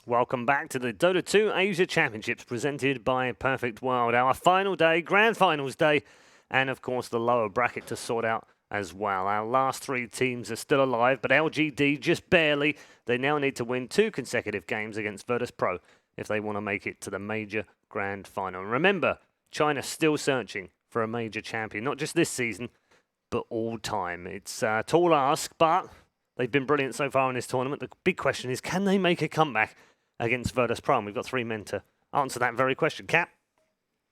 Welcome back to the Dota 2 Asia Championships presented by Perfect World. Our final day, Grand Finals day, and of course the lower bracket to sort out as well. Our last three teams are still alive, but LGD just barely. They now need to win 2 consecutive games against Virtus.pro if they want to make it to the major Grand Final. And remember, China's still searching for a major champion, not just this season, but all time. It's a tall ask, but they've been brilliant so far in this tournament. The big question is, can they make a comeback against Virtus.pro? And we've got 3 men to answer that very question. Cap,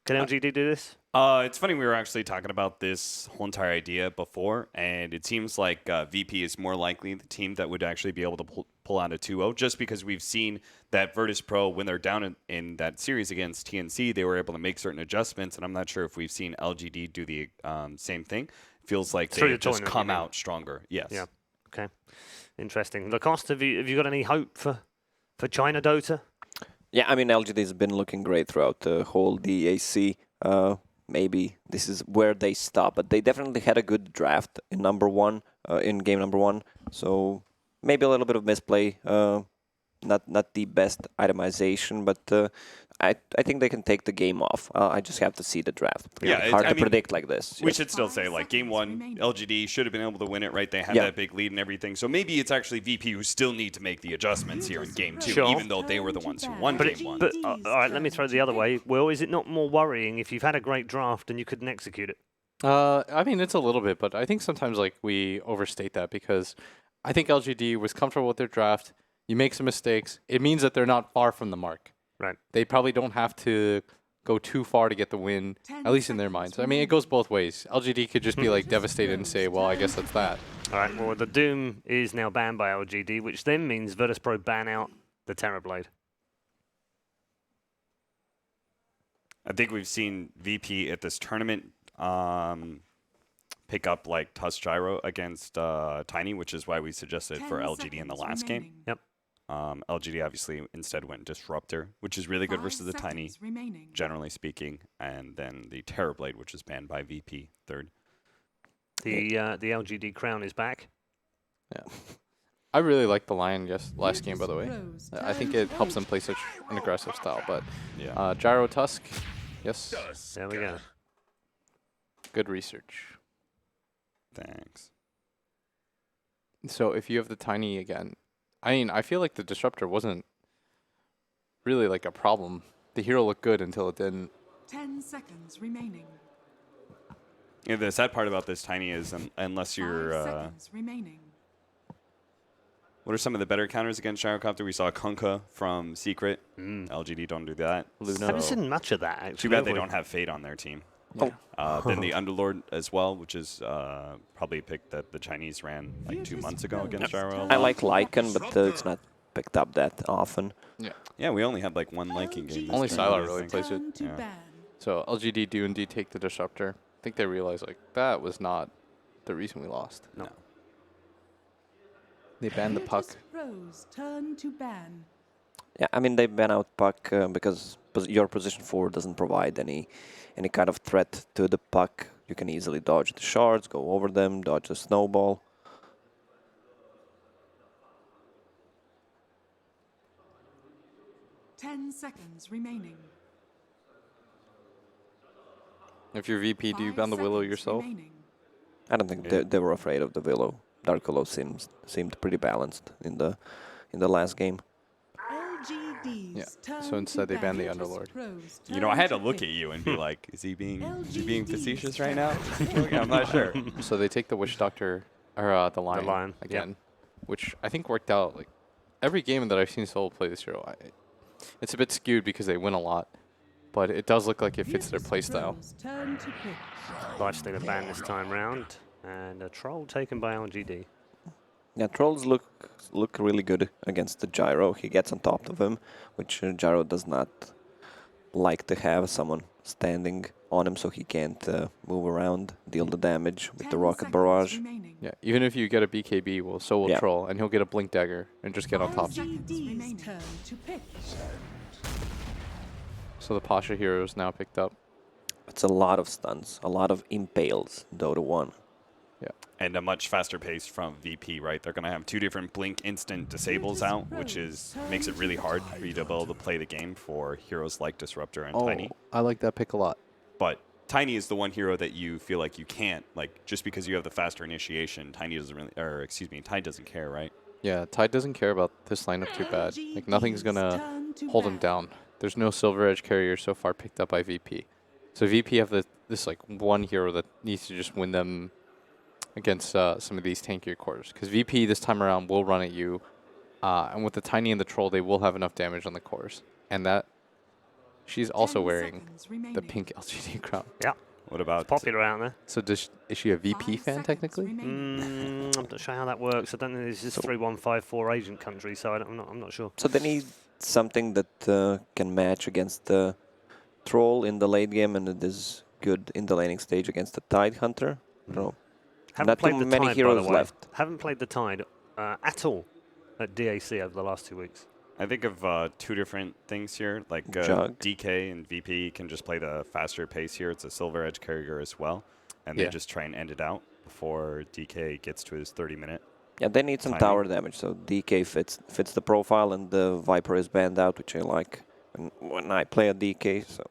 can LGD do this? It's funny, we were actually talking about this whole entire idea before, and it seems like VP is more likely the team that would actually be able to pull out a 2-0, just because we've seen that Virtus.pro, when they're down in that series against TNC, they were able to make certain adjustments, and I'm not sure if we've seen LGD do the same thing. Feels like they just come out stronger. Yes. Yeah. Okay. Interesting. Lacoste, have you got any hope for China Dota? Yeah, I mean, LGD has been looking great throughout the whole DAC. Maybe this is where they stop, but they definitely had a good draft in in game number 1. So maybe a little bit of misplay, not the best itemization, but I think they can take the game off. I just have to see the draft. Yeah, hard to predict like this. We should still say, like, game 1, LGD should have been able to win it, right? They had that big lead and everything. So maybe it's actually VP who still need to make the adjustments here in game 2, even though they were the ones who won game 1. But all right, let me throw it the other way. Will, is it not more worrying if you've had a great draft and you couldn't execute it? I mean, it's a little bit, but I think sometimes like we overstate that, because I think LGD was comfortable with their draft. You make some mistakes, it means that they're not far from the mark. Right. They probably don't have to go too far to get the win, at least in their minds. I mean, it goes both ways. LGD could just be like devastated and say, well, I guess that's that. All right, well, the Doom is now banned by LGD, which then means Virtus.pro ban out the Terrorblade. I think we've seen VP at this tournament pick up like Tusk Gyro against Tiny, which is why we suggested for LGD in the last game. Yep. LGD obviously instead went Disruptor, which is really good versus the Tiny, generally speaking, and then the Terrorblade, which is banned by VP third. The LGD crown is back. Yeah. I really like the Lion last game, by the way. I think it helps them play such an aggressive style, but yeah. Gyro Tusk, yes. There we go. Good research. Thanks. So if you have the Tiny again, I mean, I feel like the Disruptor wasn't really like a problem. The hero looked good until it didn't. 10 seconds remaining. Yeah, the sad part about this Tiny is unless you're... 5 seconds remaining. What are some of the better counters against Gyrocopter? We saw Kunkka from Secret. LGD don't do that. I haven't seen much of that, actually. Too bad they don't have Fate on their team. Yeah. Then the Underlord as well, which is probably a pick that the Chinese ran like 2 months ago against Gyro. I like Lycan, but it's not picked up that often. Yeah. Yeah, we only had like 1 Lycan game. Only Sylar really plays it. Yeah. So LGD do indeed take the Disruptor. I think they realize like that was not the reason we lost. No. They banned the Puck. Turn to ban. Yeah, I mean, they ban out Puck because your position 4 doesn't provide any kind of threat to the Puck. You can easily dodge the shards, go over them, dodge the snowball. Ten seconds remaining. If you're VP, do you ban the Willow yourself? I don't think they were afraid of the Willow. Dark Willow seemed pretty balanced in the last game. Yeah. So instead they banned the Underlord. You know, I had to look at you and be like, is he being facetious right now? I'm not sure. So they take the Witch Doctor, or the Lion again, which I think worked out. Like every game that I've seen Seoul play this hero, it's a bit skewed because they win a lot, but it does look like it fits their playstyle. Large thing to ban this time round, and a Troll taken by LGD. Yeah, Trolls look really good against the Gyro. He gets on top of him, which Gyro does not like to have someone standing on him, so he can't move around, deal the damage with the Rocket Barrage. Yeah, even if you get a BKB, well, so will Troll, and he'll get a Blink Dagger and just get on top. So the Pasha hero is now picked up. It's a lot of stuns, a lot of impales, Dota 1. Yeah. And a much faster pace from VP, right? They're going to have 2 different blink instant disables out, which makes it really hard for you to be able to play the game for heroes like Disruptor and Tiny. I like that pick a lot. But Tiny is the one hero that you feel like you can't, like, just because you have the faster initiation, Tiny doesn't really, or excuse me, Tide doesn't care, right? Yeah, Tide doesn't care about this lineup too bad. Like, nothing's going to hold him down. There's no Silver Edge carrier so far picked up by VP. So VP have this like one hero that needs to just win them against some of these tankier cores. Because VP this time around will run at you. And with the Tiny and the Troll, they will have enough damage on the cores. And that, she's also wearing the pink LGD crown. Yeah. What about... It's popular out there. So is she a VP fan, technically? I'm not sure how that works. I don't think this is 3154 agent country, so I'm not sure. So they need something that can match against the Troll in the late game, and it is good in the laning stage against the Tide Hunter. No. Haven't Not played too the many Tide, heroes by the way. left. Haven't played the Tide at all at DAC over the last 2 weeks. I think of 2 different things here, like Jug. DK and VP can just play the faster pace here. It's a Silver Edge carrier as well, and they just try and end it out before DK gets to his 30-minute. Yeah, they need some Tiny. tower damage, so DK fits the profile, and the Viper is banned out, which I like when I play a DK. So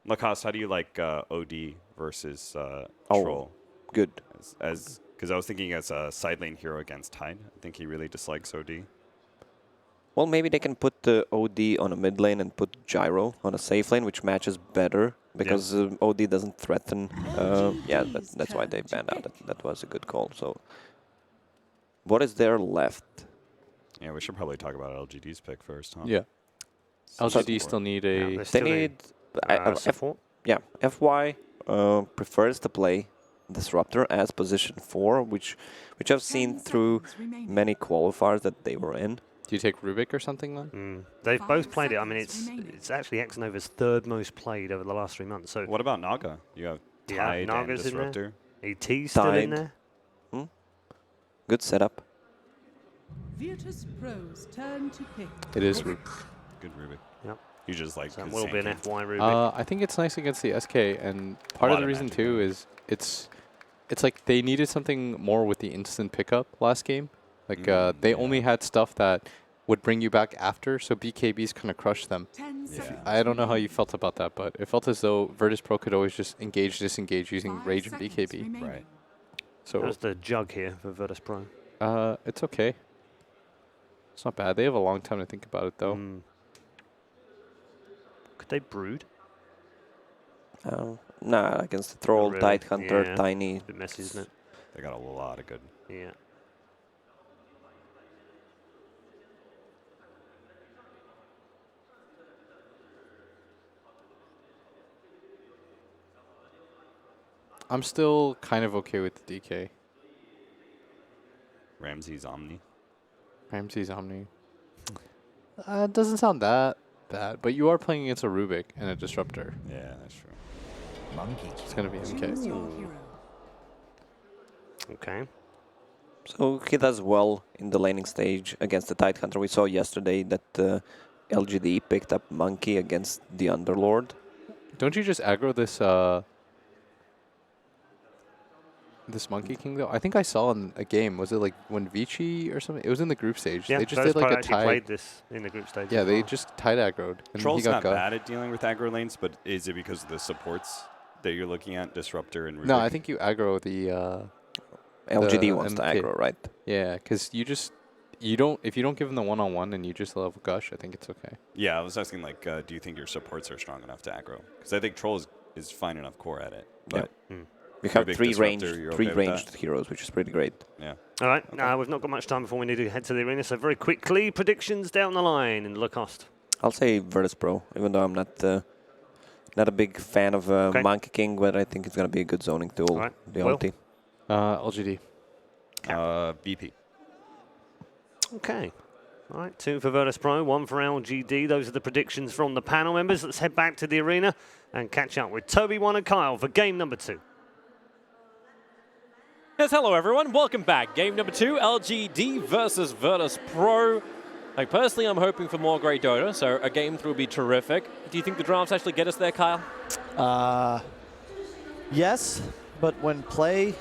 Lacoste, how do you like OD versus Troll? Good. Because I was thinking as a side lane hero against Tide, I think he really dislikes OD. Well, maybe they can put the OD on a mid lane and put Gyro on a safe lane, which matches better because OD doesn't threaten. Yeah, that's why they banned out. That was a good call. So, what is there left? Yeah, we should probably talk about LGD's pick first, huh? Yeah. LGD still need a... They need support. Yeah, FY prefers to play Disruptor as position 4, which I've seen through many qualifiers that they were in. Do you take Rubik or something then? They've both played it. I mean, it's actually Xnova's 3rd most played over the last 3 months. So what about Naga? You have Tide and Naga's Disruptor. in there. ET's still in there. Good setup. Virtus.pro's turn to pick. It is Rubik. Good Rubik. Yep. You just like So it his will be an tanking. FY Rubik. I think it's nice against the SK, and part of the reason magic too is it's like they needed something more with the instant pickup last game. Like they only had stuff that would bring you back after, so BKBs kind of crushed them. 10 seconds I don't know how you remaining. felt about that, but it felt as though Virtus.pro could always just engage, disengage using 5 Rage and seconds BKB. remaining. Right. So There's the Jug here for Virtus.pro. it's okay. It's not bad. They have a long time to think about it, though. Could they brood? Nah, against the Troll, really. Tide Hunter, Yeah. Tiny. A bit messy, isn't it? They got a lot of good. Yeah. I'm still kind of okay with the DK. Ramsey's Omni. Ramsey's Omni. It doesn't sound that bad, but you are playing against a Rubik and a Disruptor. Yeah, that's true. It's going to be MK. Choose your hero. Okay. So he does well in the laning stage against the Tide Hunter. We saw yesterday that LGD picked up Monkey against the Underlord. Don't you just aggro this this Monkey King, though? I think I saw in a game. Was it like when Vici or something? It was in the group stage. Yeah, they just did like a actually tide. played this in the group stage. Yeah, as they well. just tide aggroed. And Troll's he got not got. bad at dealing with aggro lanes, but is it because of the supports that you're looking at, Disruptor and Rubik? No, I think you aggro the... LGD wants to MK. aggro, right? Yeah, because if you don't give him the one-on-one and you just level Gush, I think it's okay. Yeah, I was asking, like, do you think your supports are strong enough to aggro? Because I think Troll is fine enough core at it. But We have Rubik, three Disruptor, you're okay with ranged that? heroes, which is pretty great. yeah. All right. Now we've not got much time before we need to head to the arena. So very quickly, predictions down the line in Lacoste. I'll say Virtus.pro, even though I'm not a big fan of Monkey King, but I think it's going to be a good zoning tool. All right. The Will? ulti. LGD. BP. Okay. All right, 2 for Virtus.pro, 1 for LGD. Those are the predictions from the panel members. Let's head back to the arena and catch up with Toby, 1 and Kyle for game number 2. Yes, hello everyone. Welcome back. Game number 2, LGD versus Virtus.pro. Like, personally, I'm hoping for more great Dota, so a game 3 will be terrific. Do you think the drafts actually get us there, Kyle? Yes, but when play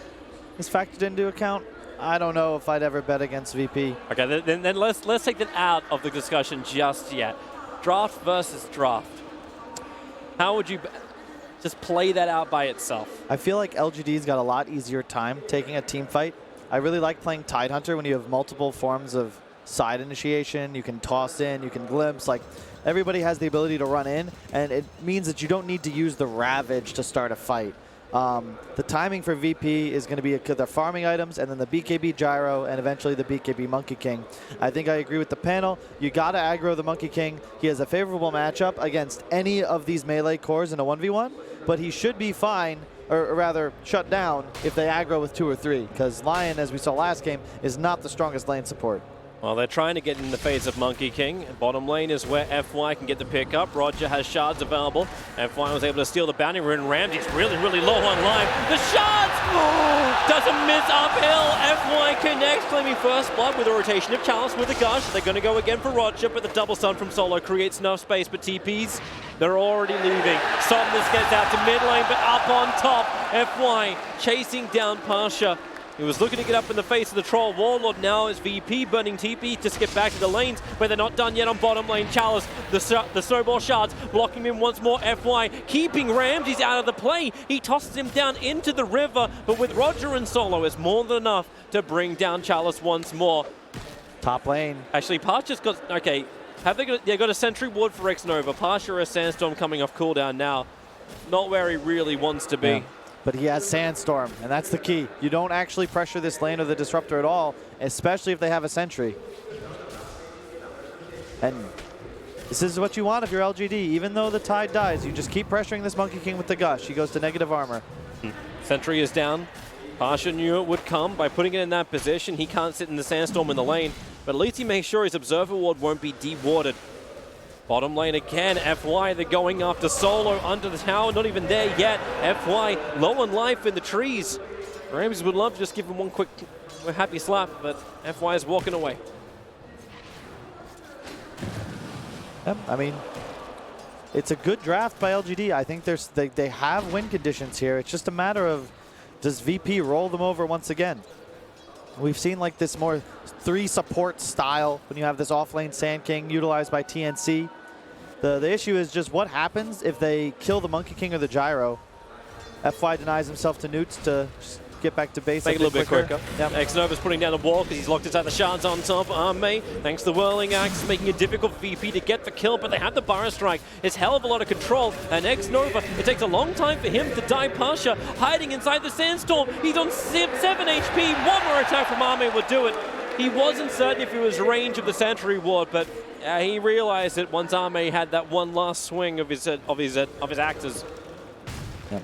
is factored into account, I don't know if I'd ever bet against VP. Okay, then let's take that out of the discussion just yet. Draft versus draft. How would you just play that out by itself? I feel like LGD's got a lot easier time taking a team fight. I really like playing Tidehunter when you have multiple forms of side initiation. You can toss in, you can glimpse. Like, everybody has the ability to run in, and it means that you don't need to use the Ravage to start a fight. The timing for VP is going to be the farming items and then the BKB Gyro and eventually the BKB Monkey King. I think I agree with the panel. You got to aggro the Monkey King. He has a favorable matchup against any of these melee cores in a 1v1, but he should be fine, or rather shut down, if they aggro with 2 or 3, because Lion, as we saw last game, is not the strongest lane support. Well, they're trying to get in the phase of Monkey King. Bottom lane is where FY can get the pickup. Roger has shards available. FY was able to steal the bounty rune. Ramsey's really low on life. The shards! Doesn't miss uphill. FY connects, claiming first blood with a rotation of Chalice with a gush. They're going to go again for Roger, but the double stun from Solo creates enough space, but TPs, they're already leaving. Somnus gets out to mid lane, but up on top, FY chasing down Pasha. He was looking to get up in the face of the troll. Warlord now is VP, burning TP to skip back to the lanes, but they're not done yet on bottom lane. Chalice, the snowball shards, blocking him once more. FY keeping Ramses out of the play. He tosses him down into the river, but with Roger and Solo, it's more than enough to bring down Chalice once more. Top lane. Actually, Pasha's got, okay, have they got a sentry ward for X-Nova. Pasha a Sandstorm coming off cooldown now. Not where he really wants to be. Yeah. But he has Sandstorm, and that's the key. You don't actually pressure this lane or the Disruptor at all, especially if they have a Sentry. And this is what you want if you're LGD. Even though the Tide dies, you just keep pressuring this Monkey King with the Gush. He goes to negative armor. Sentry is down. Pasha knew it would come by putting it in that position. He can't sit in the Sandstorm in the lane, but at least he makes sure his Observer Ward won't be dewarded. Bottom lane again, FY, they're going after Solo under the tower, not even there yet. FY low on life in the trees. Ramses would love to just give him one quick happy slap, but FY is walking away. I mean, it's a good draft by LGD. I think they have win conditions here. It's just a matter of, does VP roll them over once again? We've seen like this more 3 support style when you have this off-lane Sand King utilized by TNC. The issue is just what happens if they kill the Monkey King or the Gyro. FY denies himself to Newts to just get back to base. Make it a little bit quicker. Yep. X-Nova's putting down the wall because he's locked inside the shards on top. Arme, thanks to the Whirling Axe, making it difficult for VP to get the kill, but they have the Burrow Strike. It's hell of a lot of control, and X-Nova, it takes a long time for him to die. Pasha hiding inside the Sandstorm. He's on 7 HP. One more attack from Arme would do it. He wasn't certain if it was range of the Sentry Ward, but he realized it once Arme had that one last swing of his axes. Yep.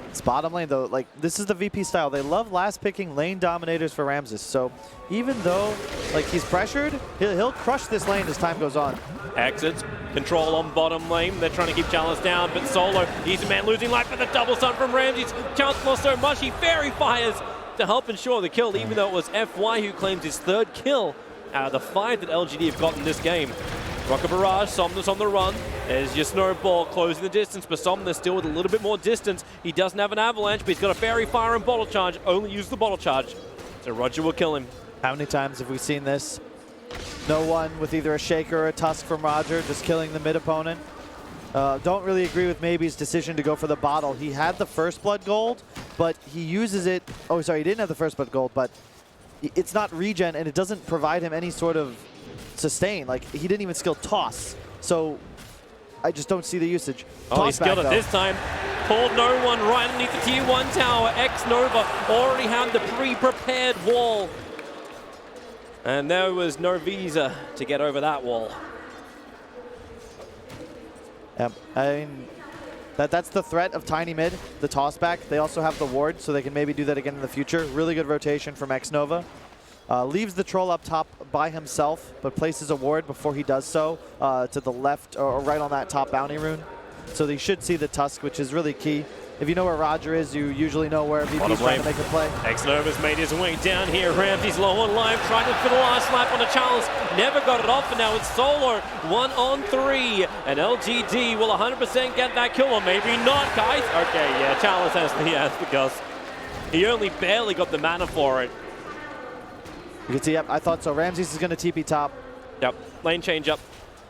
It's bottom lane though, like this is the VP style. They love last picking lane dominators for Ramses. So even though like he's pressured, he'll crush this lane as time goes on. Exits, control on bottom lane. They're trying to keep Chalice down, but Solo, Easy Man losing life for the double stun from Ramses. Chalice lost so much, he fairy fires to help ensure the kill, even though it was FY who claims his 3rd kill out of the 5 that LGD have gotten this game. Rocket Barrage, Somnus on the run. There's your Snowball closing the distance, but Somnus still with a little bit more distance. He doesn't have an Avalanche, but he's got a Fairy Fire and Bottle Charge. Only use the Bottle Charge, so Roger will kill him. How many times have we seen this? No one with either a Shaker or a Tusk from Roger, just killing the mid opponent. Don't really agree with Maybe's decision to go for the bottle. He had the First Blood Gold, but he uses it. Oh, sorry, he didn't have the First Blood Gold, but it's not regen, and it doesn't provide him any sort of sustain. Like, he didn't even skill Toss. So I just don't see the usage. Oh, he skilled it this time. Pulled no one right underneath the tier 1 tower. X-Nova already had the pre-prepared wall. And there was no visa to get over that wall. Yep. I mean, that's the threat of Tiny Mid, the toss back. They also have the ward, so they can maybe do that again in the future. Really good rotation from X-Nova. Leaves the troll up top by himself, but places a ward before he does so to the left or right on that top bounty rune. So they should see the Tusk, which is really key. If you know where Roger is, you usually know where VP's trying to make a play. X-Nova's made his way down here. Ramsey's low on life, trying to fit a last slap on a Chalice. Never got it off, and now it's Solo. 1 on 3. And LGD will 100% get that kill, or maybe not, guys. Okay, yeah, Chalice has the Gus. He only barely got the mana for it. You can see, yep, I thought so. Ramses is going to TP top. Yep, lane change up.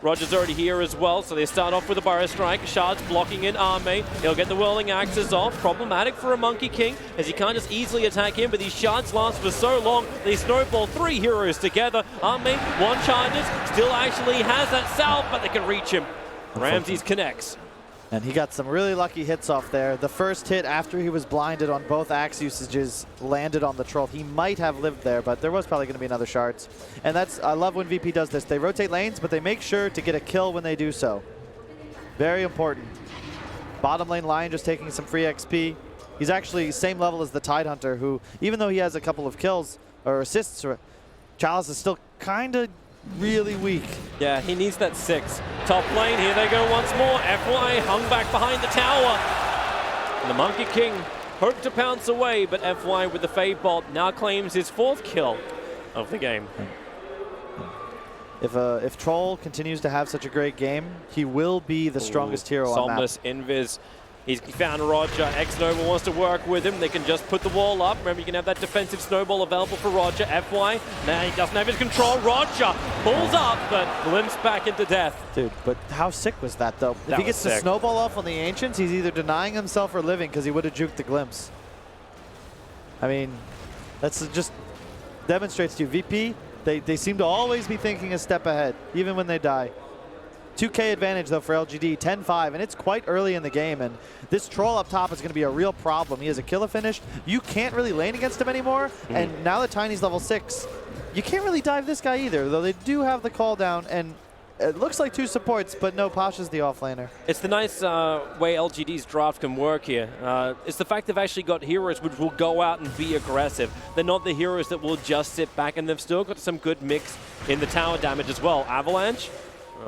Roger's already here as well, so they start off with a Burrow Strike. Shards blocking in Arme. He'll get the Whirling Axes off. Problematic for a Monkey King, as he can't just easily attack him, but these Shards last for so long. They snowball 3 heroes together. Arme, 1 charges, still actually has that salve, but they can reach him. Ramses connects. And he got some really lucky hits off there. The first hit after he was blinded on both axe usages landed on the troll. He might have lived there, but there was probably going to be another shards. And that's, I love when VP does this. They rotate lanes, but they make sure to get a kill when they do so. Very important. Bottom lane Lion just taking some free XP. He's actually same level as the Tidehunter, who, even though he has a couple of kills or assists, Chalice is still kind of really weak. Yeah, he needs that 6. Top lane, here they go once more. FY hung back behind the tower. And the Monkey King hoped to pounce away, but FY with the Fade Bolt now claims his 4th kill of the game. If Troll continues to have such a great game, he will be the strongest hero on map. Somnus, Invis. He's found Roger. X-Nova wants to work with him. They can just put the wall up. Remember, you can have that defensive snowball available for Roger. FY, now he doesn't have his control. Roger pulls up, but glimpsed back into death. Dude, but how sick was that, though? If he gets the snowball off on the Ancients, he's either denying himself or living, because he would have juked the glimpse. I mean, that's just demonstrates to you. VP, they seem to always be thinking a step ahead, even when they die. 2K advantage, though, for LGD, 10-5, and it's quite early in the game, and this troll up top is going to be a real problem. He has a killer finish. You can't really lane against him anymore, and now that Tiny's level 6, you can't really dive this guy either, though they do have the call down, and it looks like 2 supports, but no, Pasha's the offlaner. It's the nice way LGD's draft can work here. It's the fact they've actually got heroes which will go out and be aggressive. They're not the heroes that will just sit back, and they've still got some good mix in the tower damage as well. Avalanche,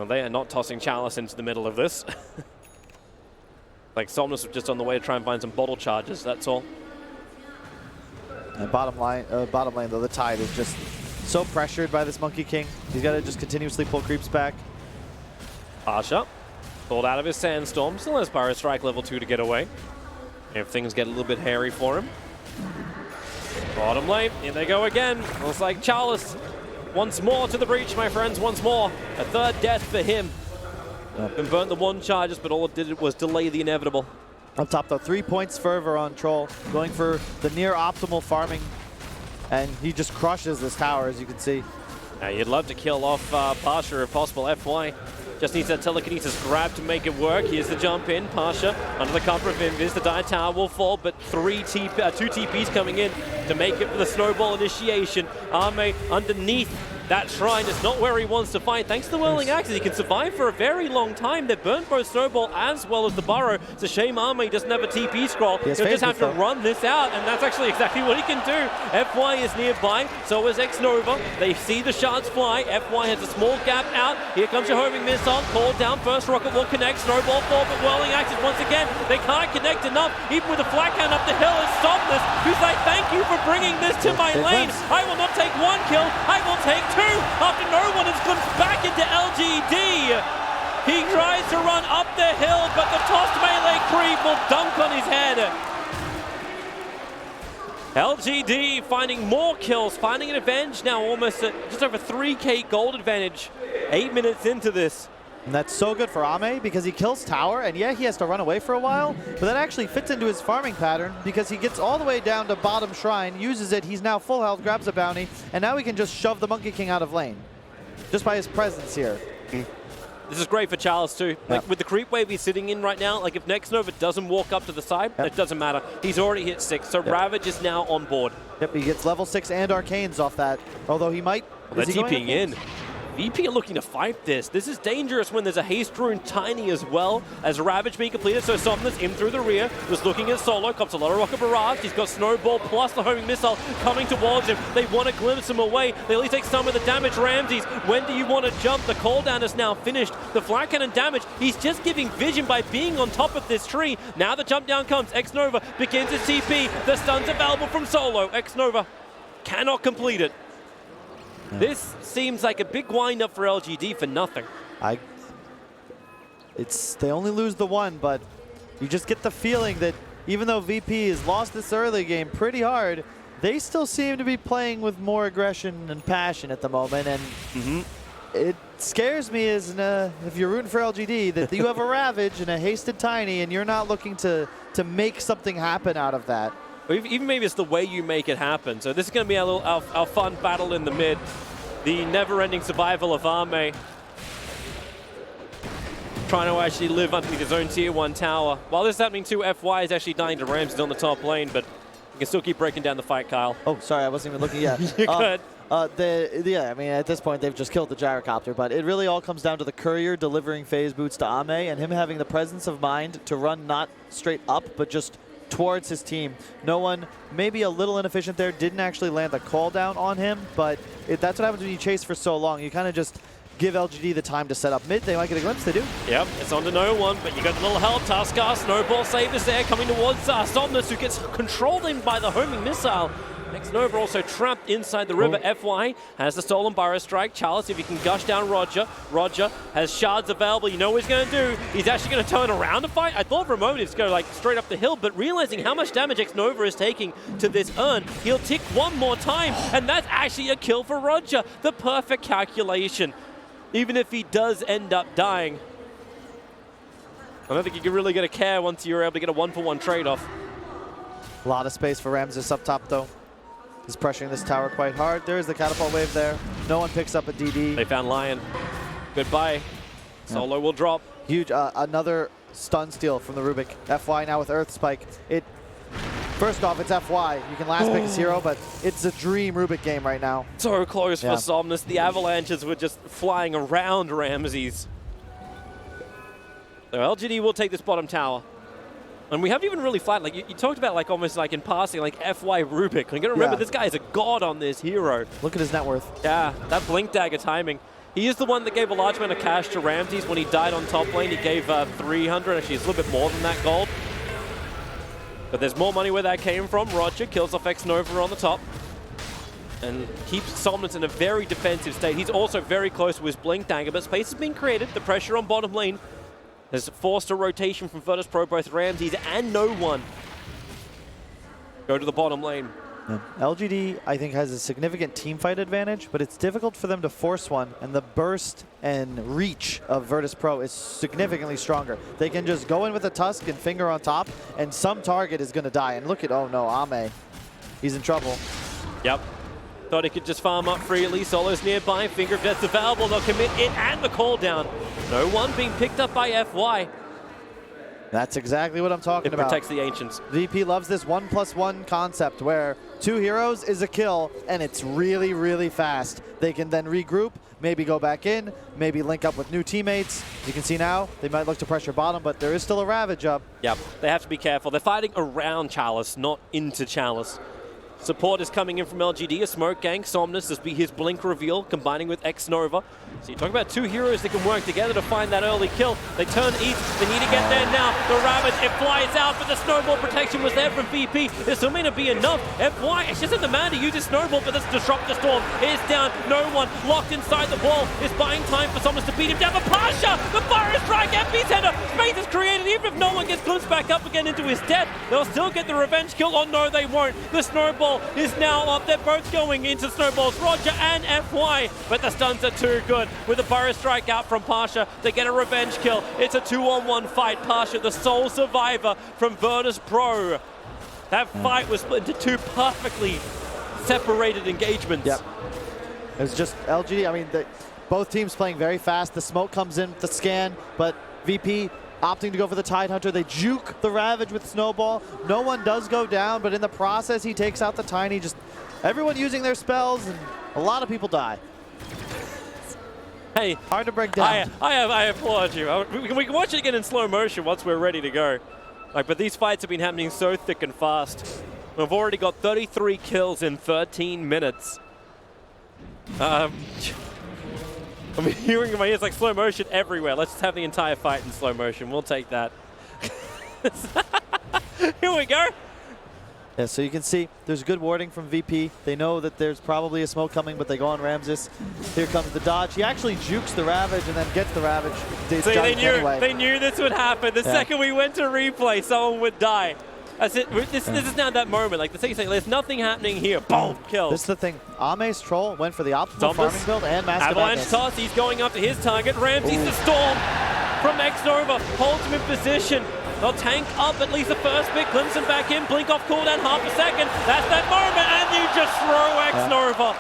they are not tossing Chalice into the middle of this. Like Somnus was just on the way to try and find some bottle charges, that's all. And bottom lane, though, the Tide is just so pressured by this Monkey King. He's got to just continuously pull creeps back. Pasha pulled out of his Sandstorm. Still has Burrow Strike level 2 to get away. If things get a little bit hairy for him. Bottom lane, here they go again. Looks like Chalice once more to the breach, my friends, once more. A 3rd death for him. And burnt the 1 charges, but all it did was delay the inevitable. Up top, though, 3 points fervor on Troll, going for the near optimal farming. And he just crushes this tower, as you can see. Now, you'd love to kill off Pasha if possible. FY just needs that telekinesis grab to make it work. Here's the jump in. Pasha under the cover of Invis. The Dire Tower will fall, but 2 TPs coming in to make it for the snowball initiation. Arme underneath that shrine is not where he wants to fight. Thanks to the Whirling Axes, he can survive for a very long time. They've burnt both Snowball as well as the Burrow. It's a shame Arme doesn't have a TP scroll. He'll just have to run this out, and that's actually exactly what he can do. FY is nearby, so is X-Nova. They see the shards fly. FY has a small gap out. Here comes your homing missile. Called down. First rocket will connect. Snowball fall, but Whirling Axes once again. They can't connect enough. Even with a flat hand up the hill, it's Somnus, who's like, thank you for bringing this to my lane. I will not take 1 kill. I will take 2. After no one has glimpsed back into LGD. He tries to run up the hill, but the tossed melee creep will dunk on his head. LGD finding more kills, finding an advantage now, almost at just over 3K gold advantage. 8 minutes into this. And that's so good for Ame because he kills tower, and yeah, he has to run away for a while, but that actually fits into his farming pattern because he gets all the way down to bottom shrine, uses it, he's now full health, grabs a bounty, and now he can just shove the Monkey King out of lane just by his presence here. This is great for Chalice too. Like with the creep wave he's sitting in right now, like if Next Nova doesn't walk up to the side, it doesn't matter. He's already hit 6, so Ravage is now on board. Yep, he gets level 6 and Arcanes off that, although he might... They're TPing in. VP are looking to fight this. This is dangerous when there's a haste rune Tiny as well as Ravage being completed. So Somnus in through the rear was looking at Solo. Comes a lot of Rocket Barrage. He's got Snowball plus the homing missile coming towards him. They want to glimpse him away. They at least take some of the damage. Ramses, when do you want to jump? The call down is now finished. The flat cannon damage. He's just giving vision by being on top of this tree. Now the jump down comes. X-Nova begins his TP. The stun's available from Solo. X-Nova cannot complete it. This seems like a big wind-up for LGD for nothing. They only lose the 1, but you just get the feeling that even though VP has lost this early game pretty hard, they still seem to be playing with more aggression and passion at the moment. And it scares me as if you're rooting for LGD that you have a Ravage and a hasted Tiny and you're not looking to make something happen out of that. Or even maybe it's the way you make it happen. So this is going to be our fun battle in the mid. The never-ending survival of Arme. Trying to actually live underneath his own tier 1 tower. While this is happening too, FY is actually dying to Ramses on the top lane, but you can still keep breaking down the fight, Kyle. Oh, sorry, I wasn't even looking yet. You're good. Yeah, I mean, at this point, they've just killed the gyrocopter, but it really all comes down to the courier delivering phase boots to Ame and him having the presence of mind to run not straight up, but just towards his team. No one, maybe a little inefficient there, didn't actually land a call down on him, but that's what happens when you chase for so long. You kind of just give LGD the time to set up mid. They might get a glimpse, they do. Yep, it's on to no one, but you got the little help. Tuskar, Snowball save is there, coming towards Somnus, who gets controlled in by the homing missile. Next Nova also trapped inside the river. FY has the stolen Burrow Strike. Chalice, if he can gush down Roger. Roger has shards available. You know what he's going to do. He's actually going to turn around to fight. I thought Ramon is going to like straight up the hill, but realizing how much damage X-Nova is taking to this urn, he'll tick one more time, and that's actually a kill for Roger. The perfect calculation. Even if he does end up dying, I don't think you can really get a care once you're able to get a 1-for-1 trade-off. A lot of space for Ramses up top, though. He's pressuring this tower quite hard. There's the catapult wave there. No one picks up a DD. They found Lion. Goodbye. Solo will drop. Huge. Another stun steal from the Rubik. FY now with Earth Spike. First off, it's FY. You can last pick his hero, but it's a dream Rubik game right now. So close for Somnus. The avalanches were just flying around Ramses. So LGD will take this bottom tower. And we haven't even really flat. Like you talked about, like almost like in passing, like FY Rubik. You got to remember, this guy is a god on this hero. Look at his net worth. Yeah, that blink dagger timing. He is the one that gave a large amount of cash to Ramses when he died on top lane. He gave 300. Actually, it's a little bit more than that gold. But there's more money where that came from. Roger kills off X-Nova on the top and keeps Somnus in a very defensive state. He's also very close to his blink dagger, but space has been created. The pressure on bottom lane has forced a rotation from Virtus.pro, both Ramses and no one. Go to the bottom lane. Yeah. LGD, I think, has a significant teamfight advantage, but it's difficult for them to force one, and the burst and reach of Virtus.pro is significantly stronger. They can just go in with a Tusk and finger on top, and some target is going to die. And look at, oh no, Ame. He's in trouble. Yep. Thought he could just farm up freely. Solo's nearby. Finger of Death's available. They'll commit it and the call down. No one being picked up by FY. That's exactly what I'm talking about. It protects the Ancients. VP loves this 1+1 concept where 2 heroes is a kill, and it's really, really fast. They can then regroup, maybe go back in, maybe link up with new teammates. You can see now, they might look to pressure bottom, but there is still a Ravage up. Yep, they have to be careful. They're fighting around Chalice, not into Chalice. Support is coming in from LGD, a smoke gang. Somnus, this be his blink reveal, combining with X-Nova. So you're talking about 2 heroes that can work together to find that early kill. They turn east, they need to get there now. The Ravage, it flies out, but the snowball protection was there from VP. This will mean to be enough. FY, it's just in the man to use his snowball, but this Disrupt the Storm is down. No one locked inside the wall is buying time for Somnus to beat him down. But Pasha, the Burrow Strike, epicenter, space is created. Even if no one gets glimpsed back up again into his death, they'll still get the revenge kill. Oh no, they won't. The snowball is now up. They're both going into snowballs, Roger and FY, but the stuns are too good. With a Burrow Strike out from Pasha, they get a revenge kill. It's a 2-on-1 fight. Pasha, the sole survivor from Virtus.pro. That fight was split into 2 perfectly separated engagements. Yep. It was just LGD. I mean, both teams playing very fast. The smoke comes in with the scan, but VP opting to go for the Tidehunter. They juke the Ravage with Snowball. No one does go down, but in the process, he takes out the Tiny. Just everyone using their spells, and a lot of people die. Hey, hard to break down. I applaud you. We can watch it again in slow motion once we're ready to go. But these fights have been happening so thick and fast. We've already got 33 kills in 13 minutes. I'm hearing in my ears like slow motion everywhere. Let's just have the entire fight in slow motion. We'll take that. Here we go. Yeah, so you can see there's good warding from VP. They know that there's probably a smoke coming, but they go on Ramses. Here comes the dodge. He actually jukes the Ravage and then gets the Ravage. See, they knew this would happen. The second we went to replay, someone would die. That's it. This is now that moment. Like the second saying, there's nothing happening here. Boom, kill. This is the thing. Ame's troll went for the optimal farming build and Mask of Avalanche Madness. toss. He's going up to his target. Ramsey's the storm from X-Nova. Holds him in position. They'll tank up at least the first bit. Clemson back in. Blink off cooldown half a second. That's that moment. And you just throw X-Nova.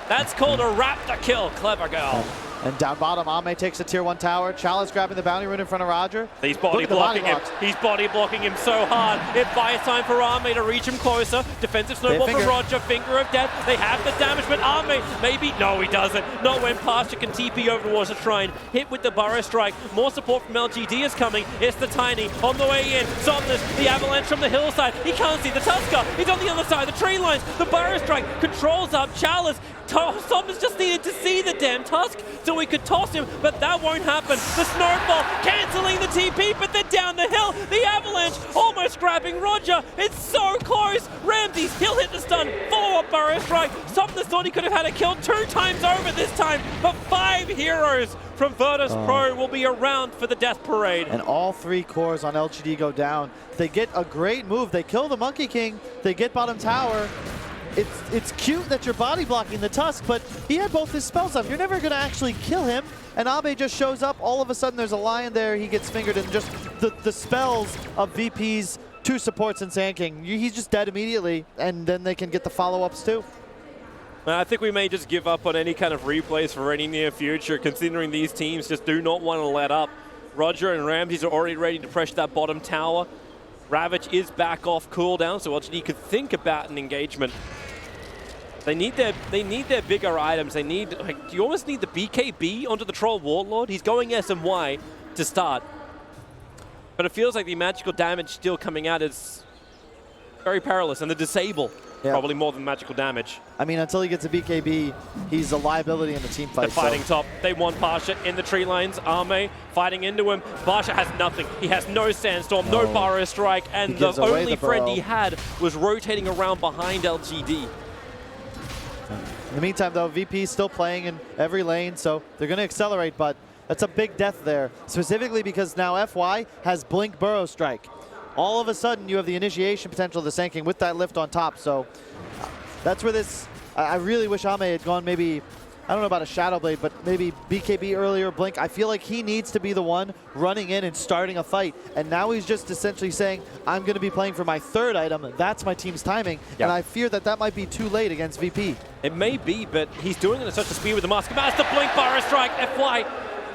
That's called a raptor kill. Clever girl. And down bottom, Ame takes a tier 1 tower. Chalice grabbing the bounty rune in front of Roger. He's body blocking him. He's body blocking him so hard. It buys time for Ame to reach him closer. Defensive snowball for Roger. Finger of death. They have the damage, but Ame maybe. No, he doesn't. Not when Pasha can TP over towards the shrine. Hit with the burrow strike. More support from LGD is coming. It's the Tiny on the way in. Somnus, the avalanche from the hillside. He can't see the Tusker. He's on the other side of the tree lines. The burrow strike controls up Chalice. Somnus just needed to see the damn Tusk so we could toss him, but that won't happen. The snowball cancelling the TP, but then down the hill, the avalanche almost grabbing Roger. It's so close. Ramses, he'll hit the stun. Follow-up burrow strike. Somnus thought he could have had a kill 2 times over this time, but 5 heroes from Virtus.pro will be around for the death parade. And all 3 cores on LGD go down. They get a great move. They kill the Monkey King. They get bottom tower. It's cute that you're body blocking the Tusk, but he had both his spells up. You're never going to actually kill him. And Abe just shows up. All of a sudden, there's a lion there. He gets fingered, and just the spells of VP's 2 supports and Sand King. He's just dead immediately, and then they can get the follow-ups too. I think we may just give up on any kind of replays for any near future, considering these teams just do not want to let up. Roger and Ramses are already ready to pressure that bottom tower. Ravage is back off cooldown, so LGD could think about an engagement. They need their bigger items. They need, like, you almost need the BKB onto the Troll Warlord. He's going SMY to start. But it feels like the magical damage still coming out is very perilous, and the disable probably more than magical damage. I mean, until he gets a BKB, he's a liability in the team fight. They're fighting top. They want Pasha in the tree lines. Ame fighting into him. Pasha has nothing. He has no Sandstorm, no Burrow Strike, and the only friend he had was rotating around behind LGD. In the meantime, though, VP is still playing in every lane, so they're going to accelerate, but that's a big death there, specifically because now FY has Blink Burrow Strike. All of a sudden, you have the initiation potential of the Sand King with that lift on top, so that's where this... I really wish Ame had gone maybe... I don't know about a Shadow Blade, but maybe BKB earlier, Blink. I feel like he needs to be the one running in and starting a fight. And now he's just essentially saying, I'm going to be playing for my 3rd item. That's my team's timing. Yep. And I fear that that might be too late against VP. It may be, but he's doing it at such a speed with the Mask. That's the Blink Burrow Strike, FY.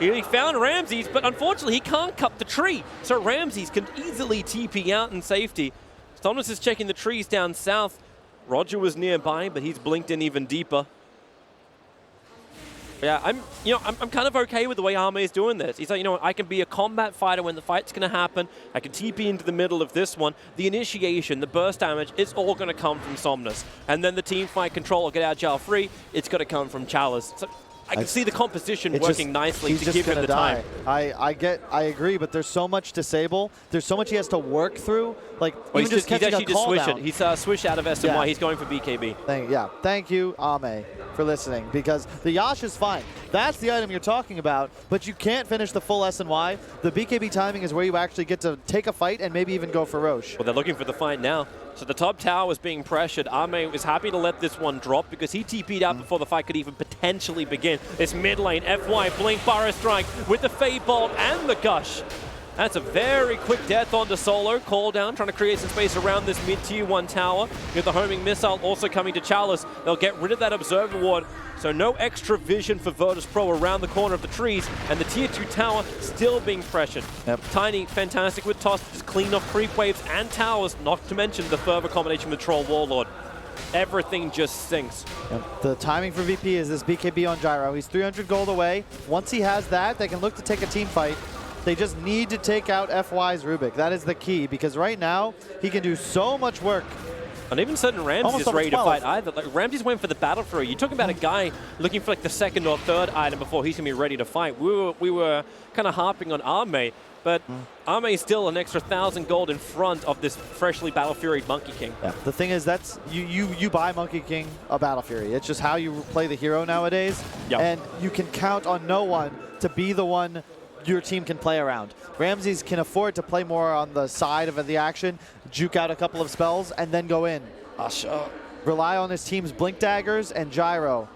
He found Ramses, but unfortunately he can't cut the tree. So Ramses can easily TP out in safety. Thomas is checking the trees down south. Roger was nearby, but he's blinked in even deeper. Yeah, I'm kind of okay with the way Ame is doing this. He's like, you know what, I can be a combat fighter when the fight's going to happen. I can TP into the middle of this one. The initiation, the burst damage, it's all going to come from Somnus. And then the team fight control will get out jail free. It's going to come from Chalice. So I can see the composition working nicely to give him the time. I agree, but there's so much disable. There's so much he has to work through. Like, well, even just catching a call down. He's swished out of SMY. Yeah. He's going for BKB. Thank you, Ame, for listening, because the Yash is fine. That's the item you're talking about, but you can't finish the full SNY. The BKB timing is where you actually get to take a fight and maybe even go for Roche. Well, they're looking for the fight now. So the top tower was being pressured. Ame was happy to let this one drop because he TP'd out before the fight could even potentially begin. This mid lane, FY, Blink, Burrow Strike with the Fade Bolt and the Gush. That's a very quick death onto Solo. Call down, trying to create some space around this mid-tier 1 tower. With the homing missile also coming to Chalice. They'll get rid of that Observer Ward. So no extra vision for Virtus.pro around the corner of the trees. And the tier 2 tower still being pressured. Yep. Tiny, fantastic with toss, just clean off creep waves and towers. Not to mention the further combination with Troll Warlord. Everything just sinks. Yep. The timing for VP is this BKB on Gyro. He's 300 gold away. Once he has that, they can look to take a team fight. They just need to take out FY's Rubik. That is the key, because right now, he can do so much work. And even certain Ramses is ready to fight either. Like, Ramses went for the battle throw. You're talking about a guy looking for like the 2nd or 3rd item before he's going to be ready to fight. We were kind of harping on Ame, but Ame is still an extra 1,000 gold in front of this freshly Battle Furied Monkey King. Yeah. The thing is, that's you buy Monkey King a Battle Fury. It's just how you play the hero nowadays. Yep. And you can count on no one to be the one your team can play around. Ramses can afford to play more on the side of the action. juke out a couple of spells, and then go in. Rely on his team's Blink Daggers and Gyro.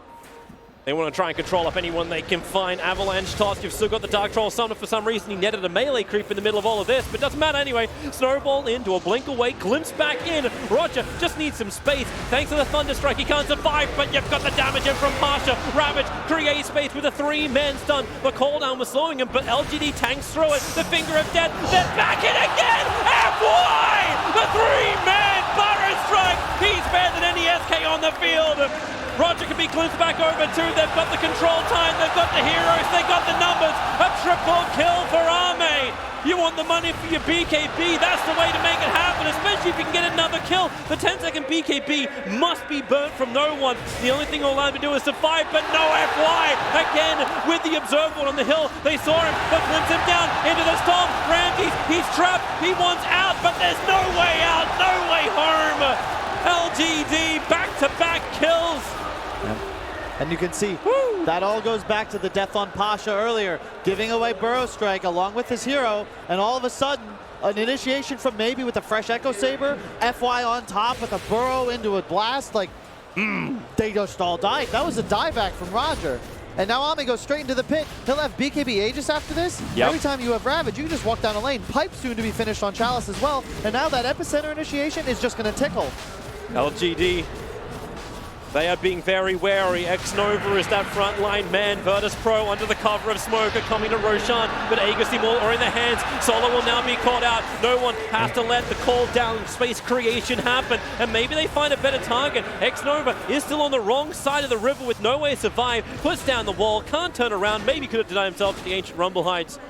They want to try and control up anyone they can find. Avalanche Toss, you've still got the Dark Troll Summoner. For some reason, he netted a melee creep in the middle of all of this, but doesn't matter anyway. Snowball into a blink away, glimpse back in. Roger just needs some space. Thanks to the Thunder Strike, he can't survive, but you've got the damage in from Pasha. Ravage creates space with a 3-man stun. The cooldown was slowing him, but LGD tanks through it. The Finger of Death, then back in again! FY! The 3-man Burrow Strike! He's better than any SK on the field. Roger can be glimpsed back over too. They've got the control time, they've got the heroes, they've got the numbers. A triple kill for Arme. You want the money for your BKB, that's the way to make it happen, especially if you can get another kill. The 10-second BKB must be burnt from no one. The only thing all allowed to do is survive, but no FY. Again, with the observer on the hill, they saw him, but glimpse him down into the storm. Ramses, he's trapped, he wants out, but there's no way out, no way home. LGD back-to-back kills. And you can see that all goes back to the death on Pasha earlier, giving away Burrow Strike along with his hero, and all of a sudden, an initiation from maybe with a fresh Echo Saber, FY on top with a Burrow into a blast, like, they just all died. That was a dieback from Roger. And now Ame goes straight into the pit. He'll have BKB Aegis after this. Yep. Every time you have Ravage, you can just walk down a lane. Pipe soon to be finished on Chalice as well. And now that Epicenter initiation is just going to tickle. LGD, they are being very wary. X-Nova is that frontline man. Virtus.pro under the cover of smoke are coming to Roshan, but Aegis are in their hands. Solo will now be caught out. No one has to let the call down space creation happen, and maybe they find a better target. X-Nova is still on the wrong side of the river with no way to survive. Puts down the wall, can't turn around. Maybe could have denied himself to the Ancient Rumble Heights,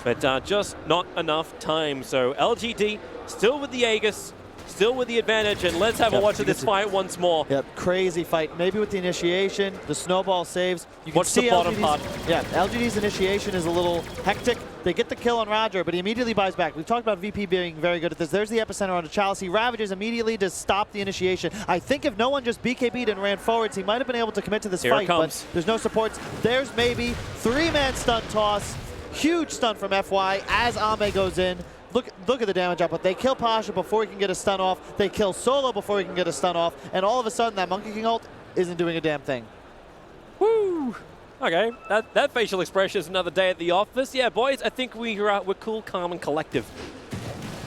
but just not enough time. So LGD still with the Aegis, still with the advantage, and let's have a watch of this fight once more. Yep, crazy fight. Maybe with the initiation, the snowball saves. You can Watch see the bottom part. Yeah, LGD's initiation is a little hectic. They get the kill on Roger, but he immediately buys back. We've talked about VP being very good at this. There's the Epicenter on the Chalice. He ravages immediately to stop the initiation. I think if no one just BKB'd and ran forwards, he might have been able to commit to this Here fight, it comes. but there's no supports. There's maybe 3-man stun toss. Huge stun from FY as Ame goes in. Look at the damage output. They kill Pasha before he can get a stun off. They kill Solo before he can get a stun off. And all of a sudden, that Monkey King ult isn't doing a damn thing. Woo! Okay, that facial expression is another day at the office. Yeah, boys, I think we're cool, calm, and collective.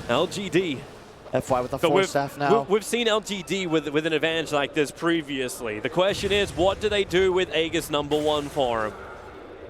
LGD. FY with the So force staff now. We've seen LGD with an advantage like this previously. The question is, what do they do with Aegis #1 for him?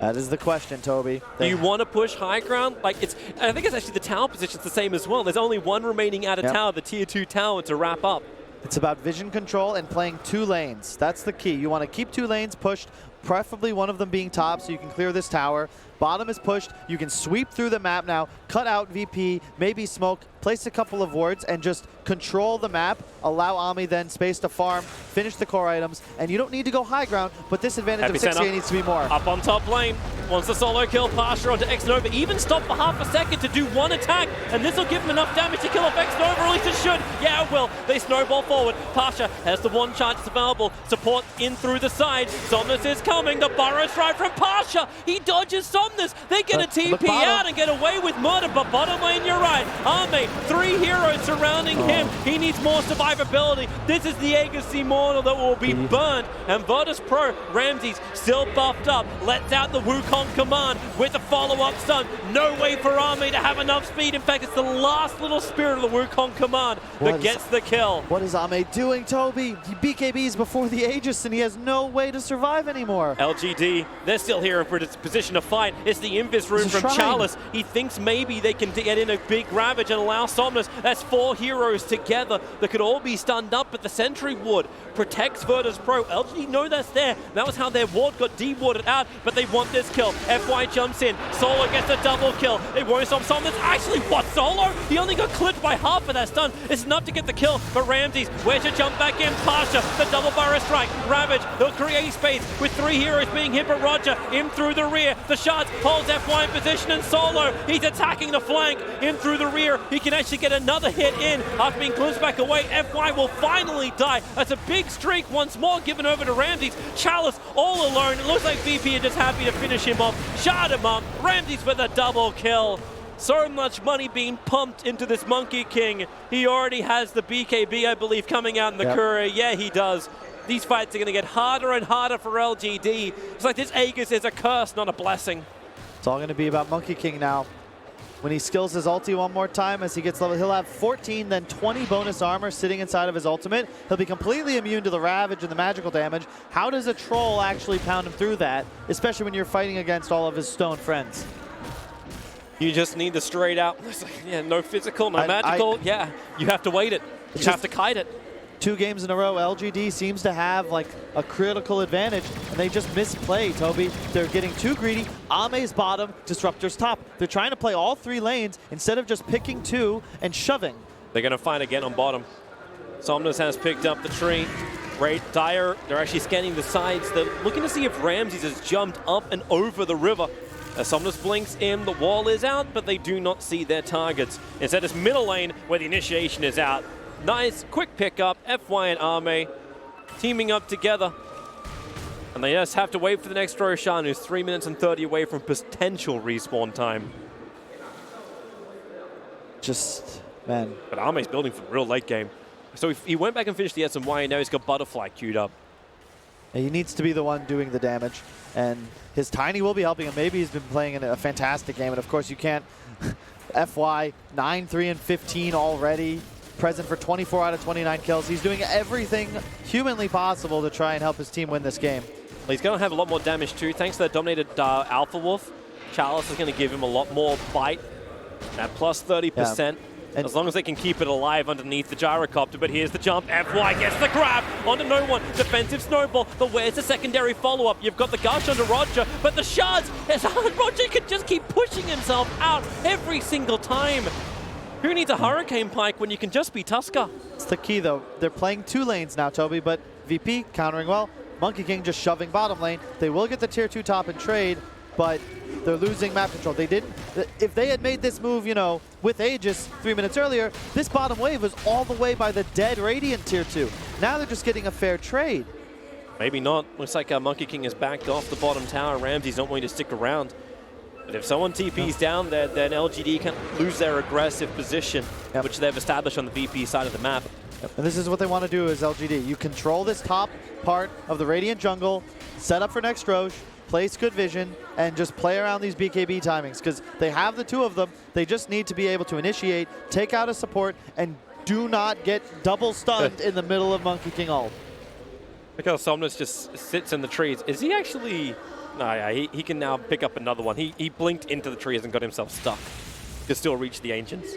That is the question, Toby. Do you want to push high ground? Like I think it's actually the tower position's the same as well. There's only one remaining out of tower, the tier 2 tower, to wrap up. It's about vision control and playing 2 lanes. That's the key. You want to keep 2 lanes pushed, preferably one of them being top so you can clear this tower. Bottom is pushed. You can sweep through the map now, cut out VP, maybe smoke, place a couple of wards, and just control the map. Allow Ami then space to farm, finish the core items, and you don't need to go high ground, but this advantage of 6 needs to be more. Up on top lane, wants the solo kill, Pasha onto X-Nova, even stop for half a second to do 1 attack, and this will give him enough damage to kill off X-Nova, or at least it should. Yeah, it will. They snowball forward. Pasha has the 1 charge available. Support in through the side. Somnus is coming. The Burrow Strike from Pasha. He dodges Somnus. They get a TP out and get away with murder, but bottom lane, you're right. Arme, 3 heroes surrounding him. He needs more survivability. This is the Aegis Immortal that will be burned, and Virtus.pro, Ramses, still buffed up, lets out the Wukong command with the follow-up stun. No way for Arme to have enough speed. In fact, it's the last little spirit of the Wukong command that gets the kill. What is Ame doing, Toby? He BKBs before the Aegis, and he has no way to survive anymore. LGD, they're still here in position to fight. It's the Invis rune from Chalice. He thinks maybe they can get in a big Ravage and allow Somnus. That's 4 heroes together that could all be stunned up, but the Sentry Ward protects Virtus.pro. LGD know that's there. That was how their ward got de-warded out, but they want this kill. FY jumps in. Solo gets a double kill. They won't stop Somnus. Actually, what, Solo? He only got clipped by half of that stun. It's enough to get the kill, but Ramses, where to jump back in? Pasha, the double Burrow Strike. Ravage, he'll create space with 3 heroes being hit, but Roger in through the rear. The Shards holds FY in position, and Solo, he's attacking the flank in through the rear. He can actually get another hit in after being glimpsed back away. FY will finally die. That's a big streak once more given over to Ramses. Chalice all alone. It looks like VP are just happy to finish him off. Shard him up. Ramses with a double kill. So much money being pumped into this Monkey King. He already has the BKB, I believe, coming out in the courier. Yeah, he does. These fights are going to get harder and harder for LGD. It's like this Aegis is a curse, not a blessing. It's all going to be about Monkey King now. When he skills his ulti one more time as he gets level, he'll have 14, then 20 bonus armor sitting inside of his ultimate. He'll be completely immune to the Ravage and the magical damage. How does a troll actually pound him through that, especially when you're fighting against all of his stone friends? You just need the straight out. Yeah, no physical, no magical. Yeah, you have to wait it. You have to kite it. 2 games in a row, LGD seems to have like a critical advantage, and they just misplay, Toby. They're getting too greedy. Ame's bottom, Disruptor's top. They're trying to play all 3 lanes instead of just picking 2 and shoving. They're going to find again on bottom. Somnus has picked up the tree. Great Dire, they're actually scanning the sides. They're looking to see if Ramses has jumped up and over the river. As Somnus blinks in, the wall is out, but they do not see their targets. Instead, it's middle lane where the initiation is out. Nice, quick pickup. FY and Ame teaming up together. And they just have to wait for the next Roshan, who's 3 minutes and 30 away from potential respawn time. Just, man. But Ame's building for the real late game. So he went back and finished the SMY, and now he's got Butterfly queued up. He needs to be the one doing the damage, and his Tiny will be helping him. Maybe he's been playing in a fantastic game, and of course you can't. FY, 9, 3, and 15 already. Present for 24 out of 29 kills. He's doing everything humanly possible to try and help his team win this game. Well, he's going to have a lot more damage too, thanks to that dominated Alpha Wolf. Chalice is going to give him a lot more bite. At plus 30%. Yeah. As long as they can keep it alive underneath the gyrocopter. But here's the jump. FY gets the grab onto no one. Defensive snowball. But where's the secondary follow-up? You've got the gush onto Roger. But the shards. Roger can just keep pushing himself out every single time. Who needs a Hurricane Pike when you can just be Tusker? It's the key, though. They're playing 2 lanes now, Toby, but VP countering well. Monkey King just shoving bottom lane. They will get the tier 2 top and trade, but they're losing map control. They didn't. If they had made this move, you know, with Aegis 3 minutes earlier, this bottom wave was all the way by the dead Radiant tier 2. Now they're just getting a fair trade. Maybe not. Looks like Monkey King has backed off the bottom tower. Ramsey's not willing to stick around. But if someone TP's down there, then LGD can lose their aggressive position, which they've established on the VP side of the map. And this is what they want to do as LGD. You control this top part of the Radiant jungle, set up for next Roche, place good vision, and just play around these BKB timings, because they have the 2 of them. They just need to be able to initiate, take out a support, and do not get double stunned in the middle of Monkey King ult. Look how Somnus just sits in the trees. Is he actually... No, yeah, he can now pick up another one. He blinked into the trees and got himself stuck. He could still reach the Ancients.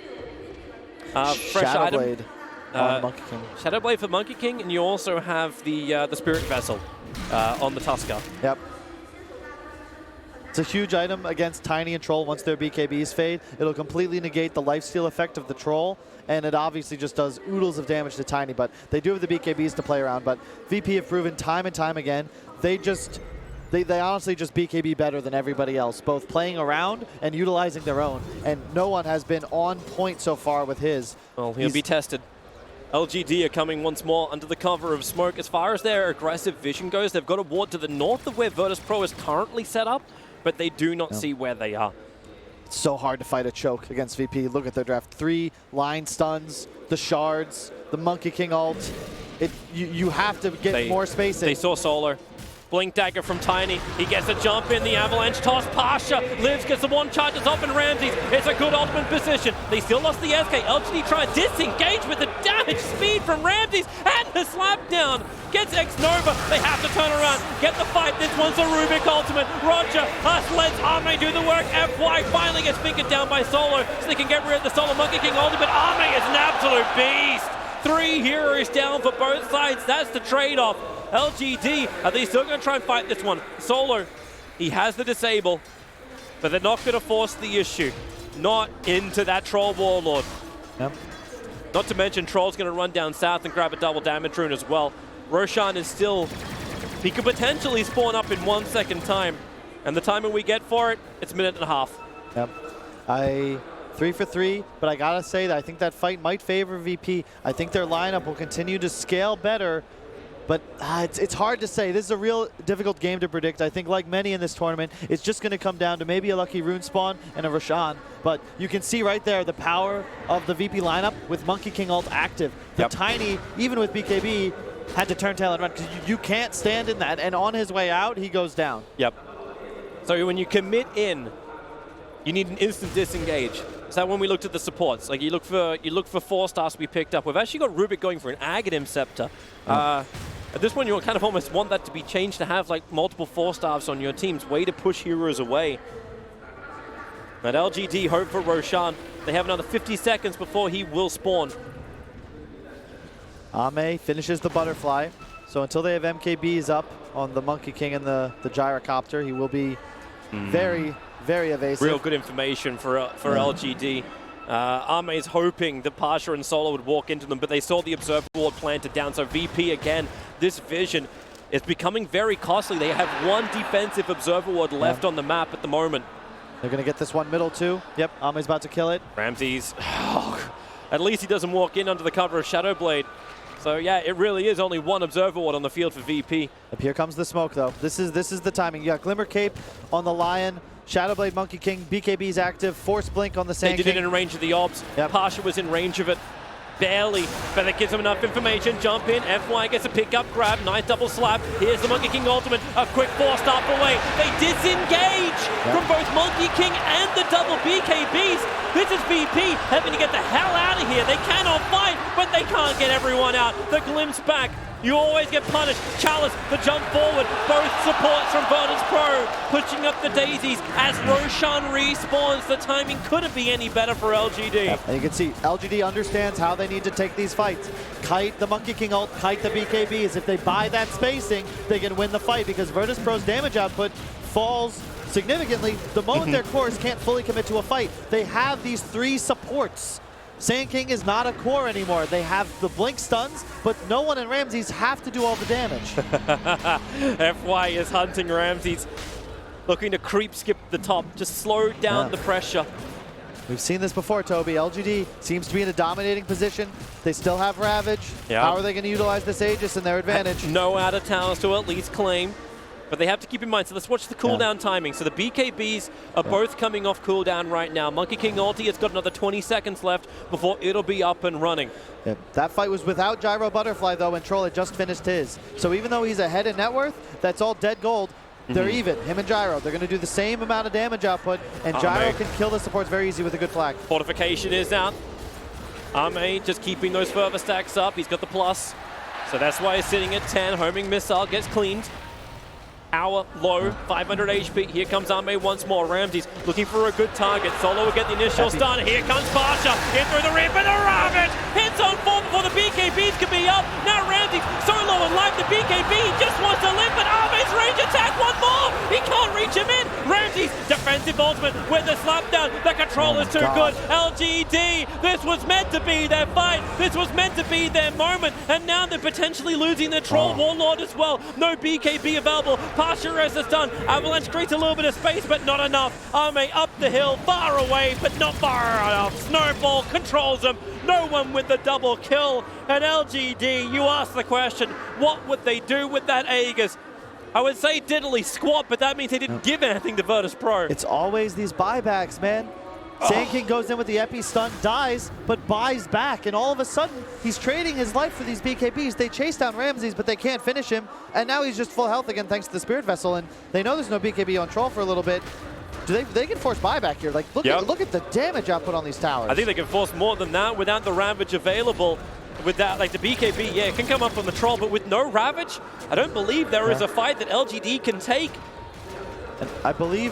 Fresh Shadow item. Blade on Monkey King. Shadow Blade for Monkey King, and you also have the Spirit Vessel on the Tusker. Yep. It's a huge item against Tiny and Troll once their BKBs fade. It'll completely negate the lifesteal effect of the Troll, and it obviously just does oodles of damage to Tiny, but they do have the BKBs to play around. But VP have proven time and time again, they honestly just BKB better than everybody else, both playing around and utilizing their own. And no one has been on point so far with his. Well, he'll be tested. LGD are coming once more under the cover of smoke. As far as their aggressive vision goes, they've got a ward to the north of where Virtus.pro is currently set up, but they do not see where they are. It's so hard to fight a choke against VP. Look at their draft. 3 line stuns, the shards, the Monkey King ult. You have to get more space in. They saw Solar. Blink Dagger from Tiny. He gets a jump in, the Avalanche toss. Pasha lives, gets the 1 charges off, and Ramses. It's a good ultimate position. They still lost the SK. LGD try to disengage with the damage speed from Ramses, and the slap down gets X-Nova. They have to turn around, get the fight. This one's a Rubik ultimate. Roger lets Ame do the work. FY finally gets fingered down by Solo, so they can get rid of the Solo Monkey King ultimate. Ame is an absolute beast. 3 heroes down for both sides. That's the trade-off. LGD, are they still going to try and fight this one? Solo, he has the disable, but they're not going to force the issue. Not into that Troll Warlord. Yep. Not to mention, Troll's going to run down south and grab a double damage rune as well. Roshan is still... He could potentially spawn up in 1 second time. And the timing we get for it, it's a minute and a half. Yep. 3 for 3, but I gotta say that I think that fight might favor VP. I think their lineup will continue to scale better But it's hard to say. This is a real difficult game to predict. I think like many in this tournament, it's just going to come down to maybe a lucky rune spawn and a Roshan. But you can see right there the power of the VP lineup with Monkey King ult active. The Tiny, even with BKB, had to turn tail and run because you can't stand in that. And on his way out, he goes down. Yep. So when you commit in, you need an instant disengage. So when we looked at the supports, like you look for 4 stars to be picked up. We've actually got Rubik going for an Aghanim Scepter. At this point, you kind of almost want that to be changed to have like multiple 4 stars on your teams. Way to push heroes away. At LGD, hope for Roshan. They have another 50 seconds before he will spawn. Ame finishes the butterfly. So until they have MKBs up on the Monkey King and the gyrocopter, he will be very, very evasive. Real good information for LGD. Ame is hoping that Pasha and Solo would walk into them, but they saw the Observer Ward planted down. So VP again, this vision is becoming very costly. They have 1 defensive Observer Ward left on the map at the moment. They're going to get this one middle too. Yep, Ame's about to kill it. Ramses, at least he doesn't walk in under the cover of Shadowblade. So yeah, it really is only 1 Observer Ward on the field for VP. Up here comes the smoke though. This is the timing. You got Glimmer Cape on the Lion. Shadowblade, Monkey King, BKB's active, Force Blink on the Sand They did King. it in range of the Orbs. Yep. Pasha was in range of it. Barely, but that gives him enough information. Jump in, FY gets a pick up, grab, nice double slap. Here's the Monkey King ultimate, a quick 4-star away. They disengage from both Monkey King and the double BKBs. This is VP having to get the hell out of here. They cannot fight, but they can't get everyone out. The glimpse back. You always get punished. Chalice, the jump forward. Both supports from Virtus.pro pushing up the daisies as Roshan respawns. The timing couldn't be any better for LGD. And you can see LGD understands how they need to take these fights. Kite the Monkey King ult, kite the BKBs. If they buy that spacing, they can win the fight because Virtus.pro's damage output falls significantly the moment their cores can't fully commit to a fight. They have these 3 supports. Sand King is not a core anymore. They have the blink stuns, but no one in Ramses have to do all the damage. FY is hunting Ramses, looking to creep skip the top, just slow down the pressure. We've seen this before, Toby. LGD seems to be in a dominating position. They still have Ravage. How are they going to utilize this Aegis in their advantage? No out of towns to at least claim. But they have to keep in mind, so let's watch the cooldown timing. So the BKBs are both coming off cooldown right now. Monkey King ulti has got another 20 seconds left before it'll be up and running. Yeah, that fight was without Gyro Butterfly, though, and Troll had just finished his. So even though he's ahead in net worth, that's all dead gold. They're even, him and Gyro. They're going to do the same amount of damage output, and Gyro can kill the supports very easy with a good flag. Fortification is out. Ame just keeping those further stacks up. He's got the plus. So that's why he's sitting at 10. Homing missile gets cleaned. Hour low, 500 HP. Here comes Ame once more. Ramses looking for a good target. Solo will get the initial stun. Here comes Pasha. In through the rip and the Ravage. Hits on 4 before the BKBs can be up. Now Ramses so low in life. The BKB just wants to live, but Ame's range attack one more. He can't reach him in. Ramses defensive ultimate with the slapdown. The control is too good. LGD. This was meant to be their fight. This was meant to be their moment. And now they're potentially losing their troll Warlord as well. No BKB available. Pasha has the stun. Avalanche creates a little bit of space, but not enough. Ame up the hill, far away, but not far enough. Snowball controls him. No one with the double kill. And LGD, you ask the question, what would they do with that Aegis? I would say diddly squat, but that means they didn't give anything to Virtus.pro. It's always these buybacks, man. Sand King goes in with the Epi stun, dies, but buys back, and all of a sudden, he's trading his life for these BKBs. They chase down Ramses, but they can't finish him, and now he's just full health again thanks to the Spirit Vessel, and they know there's no BKB on Troll for a little bit. They can force buyback here. Like, look at the damage output on these towers. I think they can force more than that without the Ravage available. With that, like the BKB, yeah, it can come up on the Troll, but with no Ravage, I don't believe there is a fight that LGD can take. And I believe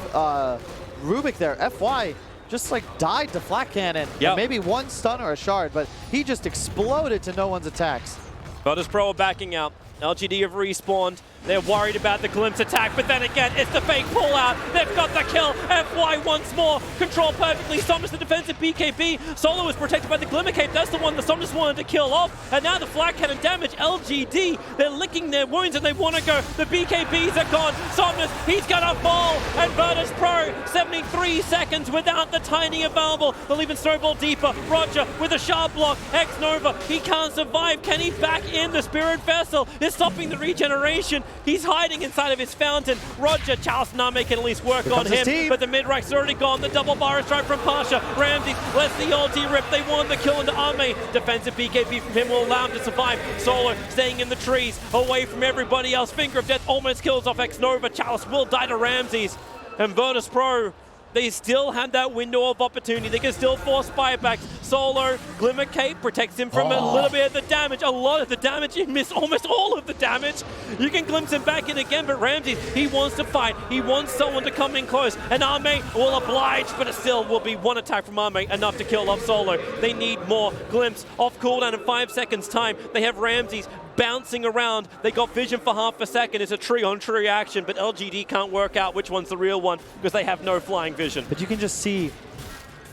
Rubik there, FY, just like died to Flat Cannon. And maybe one stun or a shard, but he just exploded to no one's attacks. Virtus.pro are backing out. LGD have respawned. They're worried about the glimpse attack, but then again, it's the fake pullout. They've got the kill. FY once more. Control perfectly. Somnus the defensive BKB. Solo is protected by the Glimmer Cape. That's the one that Somnus wanted to kill off. And now the flag cannon damage. LGD, they're licking their wounds and they want to go. The BKBs are gone. Somnus, he's going to fall. And Virtus.pro, 73 seconds without the Tiny available. They'll even snowball deeper. Roger with a sharp block. X-Nova, he can't survive. Can he back in? The Spirit Vessel is stopping the regeneration. He's hiding inside of his fountain. Roger, Charles Name can at least work on him, but the mid-rack's already gone. The double bar strike from Pasha. Ramsey lets the ulti rip. They want the kill into Ame. Defensive BKB from him will allow him to survive. Solo staying in the trees, away from everybody else. Finger of Death almost kills off X-Nova. Chalice will die to Ramses. And Virtus.pro, they still have that window of opportunity. They can still force buybacks. Solo, Glimmer Cape protects him from a little bit of the damage. A lot of the damage. He missed almost all of the damage. You can glimpse him back in again, but Ramsey, he wants to fight. He wants someone to come in close. And Ame will oblige, but it still will be one attack from Ame, enough to kill off Solo. They need more. Glimpse off cooldown in 5 seconds time. They have Ramses bouncing around. They got vision for half a second. It's a tree-on-tree action, but LGD can't work out which one's the real one because they have no flying vision. But you can just see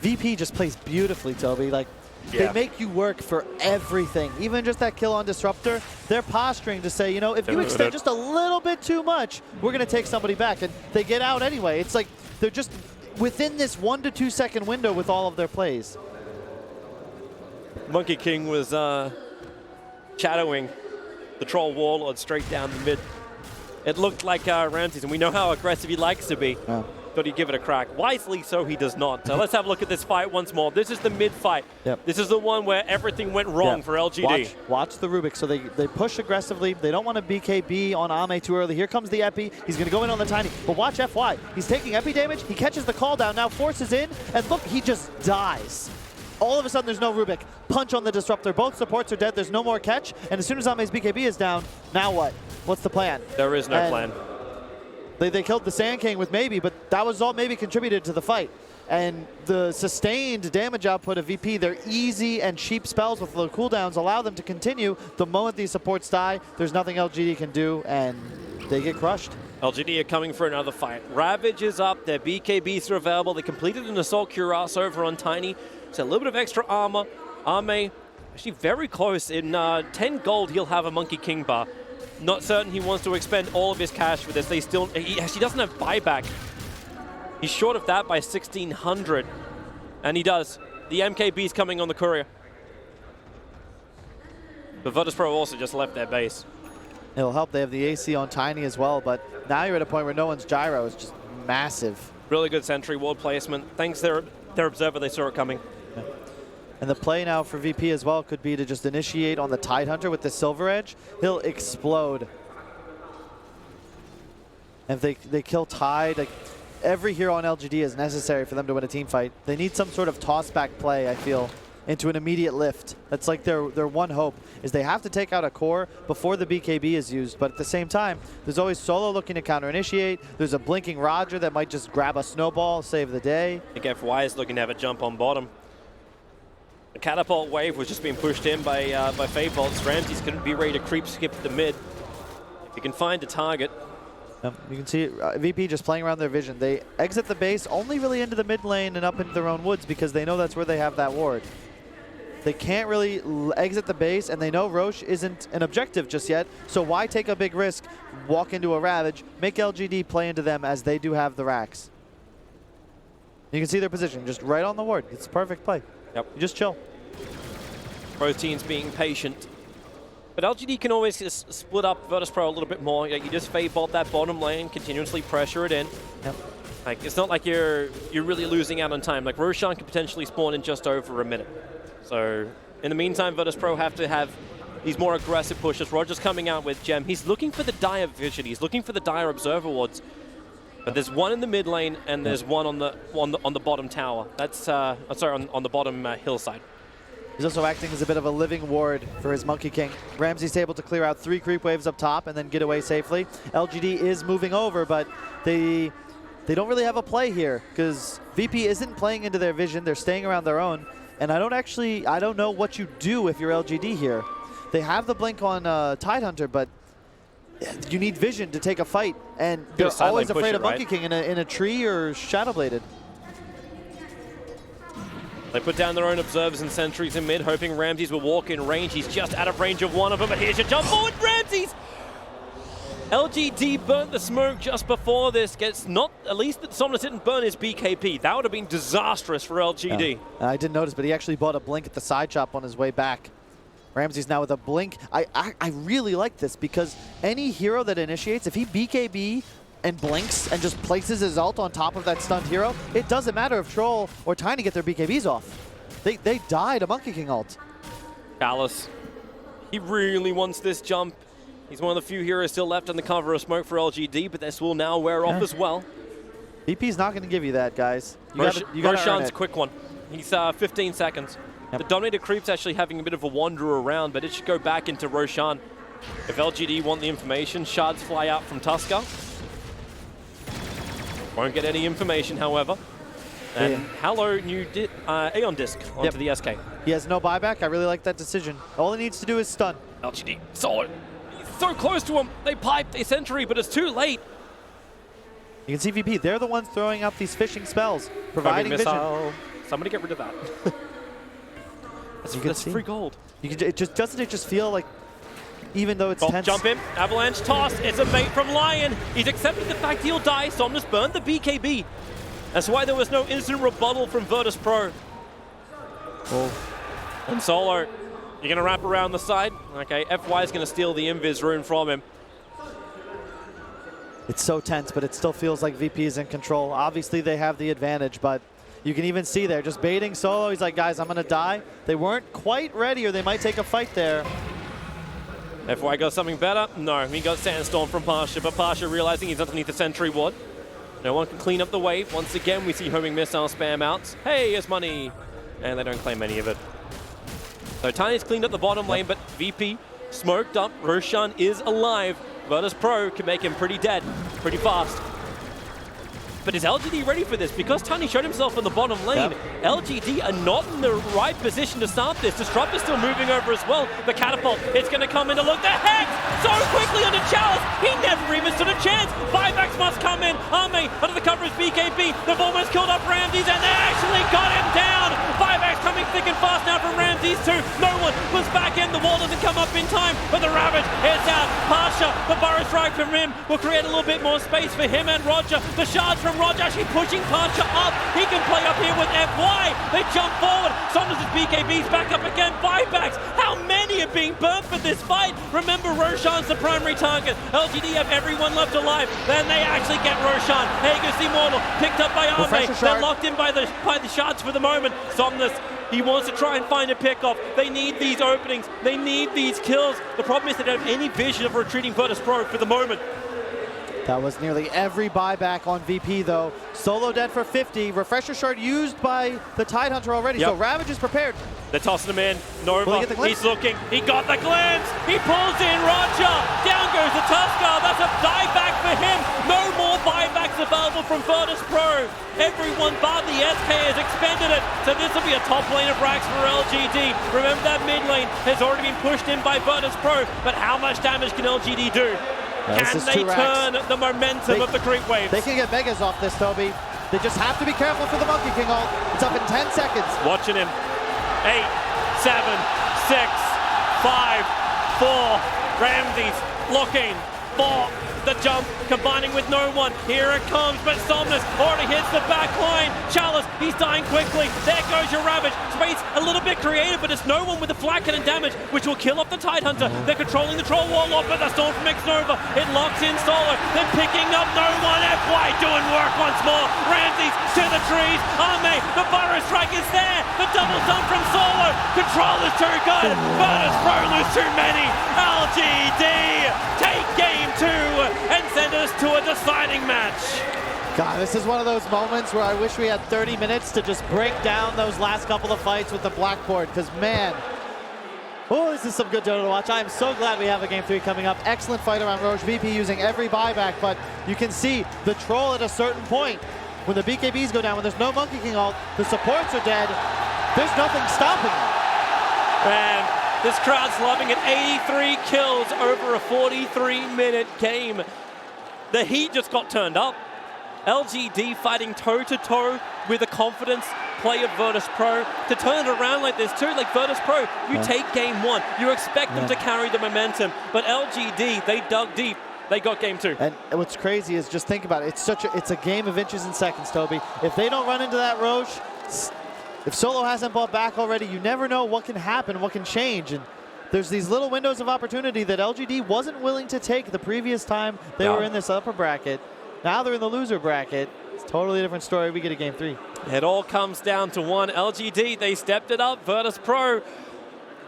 VP just plays beautifully, Toby. Like, they make you work for everything. Even just that kill on Disruptor, they're posturing to say, you know, if you extend just a little bit too much, we're going to take somebody back. And they get out anyway. It's like they're just within this 1 to 2 second window with all of their plays. Monkey King was shadowing the Troll Warlord straight down the mid. It looked like Ramses, and we know how aggressive he likes to be. Oh. Thought he'd give it a crack. Wisely so, he does not. So let's have a look at this fight once more. This is the mid fight. Yep. This is the one where everything went wrong for LGD. Watch the Rubik. So they push aggressively. They don't want to BKB on Ame too early. Here comes the Epi. He's going to go in on the Tiny. But watch FY. He's taking Epi damage. He catches the call down. Now forces in. And look, he just dies. All of a sudden, there's no Rubik. Punch on the Disruptor. Both supports are dead. There's no more catch. And as soon as Ame's BKB is down, now what? What's the plan? There is no plan. They killed the Sand King with Maybe, but that was all Maybe contributed to the fight. And the sustained damage output of VP, their easy and cheap spells with low cooldowns allow them to continue. The moment these supports die, there's nothing LGD can do, and they get crushed. LGD are coming for another fight. Ravage is up, their BKBs are available. They completed an Assault Cuirass over on Tiny. So a little bit of extra armor. Ame, actually very close. In 10 gold, he'll have a Monkey King bar. Not certain he wants to expend all of his cash for this. He actually doesn't have buyback. He's short of that by 1,600. And he does. The MKB's coming on the courier. But Virtus.pro also just left their base. It'll help. They have the AC on Tiny as well, but now you're at a point where no one's gyro is just massive. Really good sentry ward placement. Thanks their observer, they saw it coming. Yeah. And the play now for VP as well could be to just initiate on the Tidehunter with the Silver Edge. He'll explode. And if they kill Tide, like, every hero on LGD is necessary for them to win a team fight. They need some sort of toss-back play, I feel, into an immediate lift. That's like their one hope, is they have to take out a core before the BKB is used. But at the same time, there's always Solo looking to counter-initiate. There's a blinking Roger that might just grab a snowball, save the day. I think FY is looking to have a jump on bottom. The catapult wave was just being pushed in by Fade Bolts. Ramses couldn't be ready to creep skip the mid. If you can find a target. You can see VP just playing around their vision. They exit the base only really into the mid lane and up into their own woods because they know that's where they have that ward. They can't really exit the base, and they know Roche isn't an objective just yet, so why take a big risk, walk into a Ravage, make LGD play into them as they do have the racks. You can see their position, just right on the ward. It's a perfect play. Yep. You just chill. Both teams being patient. But LGD can always just split up Virtus.pro a little bit more. You just fade bolt that bottom lane, continuously pressure it in. Yep. Like, it's not like you're really losing out on time. Like, Roshan can potentially spawn in just over a minute. So, in the meantime, Virtus.pro have to have these more aggressive pushes. Roger's coming out with Gem. He's looking for the Dire Vision. He's looking for the Dire Observer wards. But there's one in the mid lane, and there's one on the bottom tower. That's sorry, on the bottom hillside. He's also acting as a bit of a living ward for his Monkey King. Ramsey's able to clear out 3 creep waves up top and then get away safely. LGD is moving over, but they don't really have a play here because VP isn't playing into their vision. They're staying around their own. And I don't know what you do if you're LGD here. They have the blink on Tidehunter, but you need vision to take a fight, and Good they're sideline always push afraid it, of Monkey right? King in a tree or Shadow Bladed. They put down their own observers and sentries in mid, hoping Ramses will walk in range. He's just out of range of one of them, but here's your jump forward, Ramses! LGD burnt the smoke just before this. At least that Somnus didn't burn his BKB. That would have been disastrous for LGD. Yeah. I didn't notice, but he actually bought a blink at the side chop on his way back. Ramses now with a blink. I really like this because any hero that initiates, if he BKB and blinks and just places his ult on top of that stunned hero, it doesn't matter if Troll or Tiny get their BKBs off. They die to Monkey King ult. Alice, he really wants this jump. He's one of the few heroes still left on the cover of smoke for LGD, but this will now wear off as well. VP's not going to give you that, guys. You gotta earn Roshan's it. quick one. He's 15 seconds. Yep. The Dominator Creep's actually having a bit of a wander around, but it should go back into Roshan. If LGD want the information, shards fly out from Tusker. Won't get any information, however. And Hallow new Aeon Disc onto the SK. He has no buyback. I really like that decision. All he needs to do is stun. LGD saw it. He's so close to him. They piped, they sentry, but it's too late. You can see VP. They're the ones throwing out these fishing spells, providing vision. Missile. Somebody get rid of that. That's free gold. You can. Doesn't it just feel like, even though it's tense. Jump in, avalanche toss. It's a bait from Lion. He's accepted the fact he'll die. Somnus burned the BKB. That's why there was no instant rebuttal from Virtus.pro. And Solo, you're going to wrap around the side. Okay, FY is going to steal the invis rune from him. It's so tense, but it still feels like VP is in control. Obviously, they have the advantage, but you can even see they're just baiting Solo. He's like, guys, I'm going to die. They weren't quite ready, or they might take a fight there. FY got something better? No, he got Sandstorm from Pasha, but Pasha realizing he's underneath the sentry ward. No one can clean up the wave. Once again, we see homing missile spam outs. Hey, here's money. And they don't claim any of it. So Tiny's cleaned up the bottom lane, but VP smoked up. Roshan is alive. Virtus.pro can make him pretty dead, pretty fast. But is LGD ready for this? Because Tiny showed himself in the bottom lane, LGD are not in the right position to start this. Disrupt is still moving over as well. The catapult, it's going to come in to look. The Hex so quickly onto Chalice. He never even stood a chance. 5X must come in. Arme under the cover of BKB. They've almost killed up Ramses, and they actually got him down. 5X coming thick and fast now from Ramses too. No one was back in. The wall doesn't come up in time, but the Ravage is out. Pasha, the burrow strike from him will create a little bit more space for him and Roger. The shards from Roger actually pushing Pasha up. He can play up here with FY. They jump forward. Somnus' BKB's back up again. Buybacks. How many are being burnt for this fight? Remember, Roshan's the primary target. LGD have everyone left alive. Then they actually get Roshan. Here goes the Immortal. Picked up by Arme. They're locked in by the shards for the moment. Somnus, he wants to try and find a pickoff. They need these openings. They need these kills. The problem is they don't have any vision of retreating Virtus.pro for the moment. That was nearly every buyback on VP, though. Solo dead for 50. Refresher shard used by the Tidehunter already, so Ravage is prepared. They're tossing him in. Nova, he's looking. He got the glimpse. He pulls in Roger. Down goes the Tusker. That's a dieback for him. No more buybacks available from Virtus.pro. Everyone but the SK has expended it. So this will be a top lane of racks for LGD. Remember that mid lane has already been pushed in by Virtus.pro, but how much damage can LGD do? Can they turn the momentum of the creep waves? They can get Megas off this, Toby. They just have to be careful for the Monkey King ult. It's up in 10 seconds. Watching him. 8, 7, 6, 5, 4. Ramses looking for the jump, combining with no one. Here it comes, but Somnus already hits the back line. Chalice, he's dying quickly. There goes your Ravage. Space a little bit creative, but it's no one with the flat cannon damage, which will kill off the Tidehunter. They're controlling the Troll Warlord, but the Storm from X-Nova. It locks in Solo. Then picking up no one. FY doing work once more. Ramses to the trees. Arme, the burrow strike is there. The double stun from Solo. Control is too good. Virtus.pro lose too many. LGD take game 2 and send us to a deciding match. God, this is one of those moments where I wish we had 30 minutes to just break down those last couple of fights with the Blackboard, because man, oh, this is some good Dota to watch. I am so glad we have a Game 3 coming up. Excellent fight around Roche. VP using every buyback, but you can see the Troll at a certain point. When the BKBs go down, when there's no Monkey King ult, the supports are dead, there's nothing stopping them. And This crowd's loving it. 83 kills over a 43-minute game. The heat just got turned up. LGD fighting toe-to-toe with a confidence play of Virtus.pro to turn it around like this too. Like Virtus.pro, you take game 1, you expect them to carry the momentum, but LGD, they dug deep. They got game 2. And what's crazy is just think about it. It's a game of inches and seconds, Toby. If they don't run into that Roche, if Solo hasn't bought back already, you never know what can happen, what can change. And there's these little windows of opportunity that LGD wasn't willing to take the previous time they were in this upper bracket. Now they're in the loser bracket. It's a totally different story. We get a game 3. It all comes down to one. LGD, they stepped it up. Virtus.pro,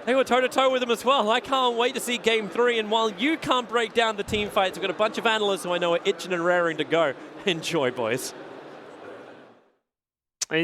they were toe-to-toe with them as well. I can't wait to see game 3. And while you can't break down the team fights, we've got a bunch of analysts who I know are itching and raring to go. Enjoy, boys.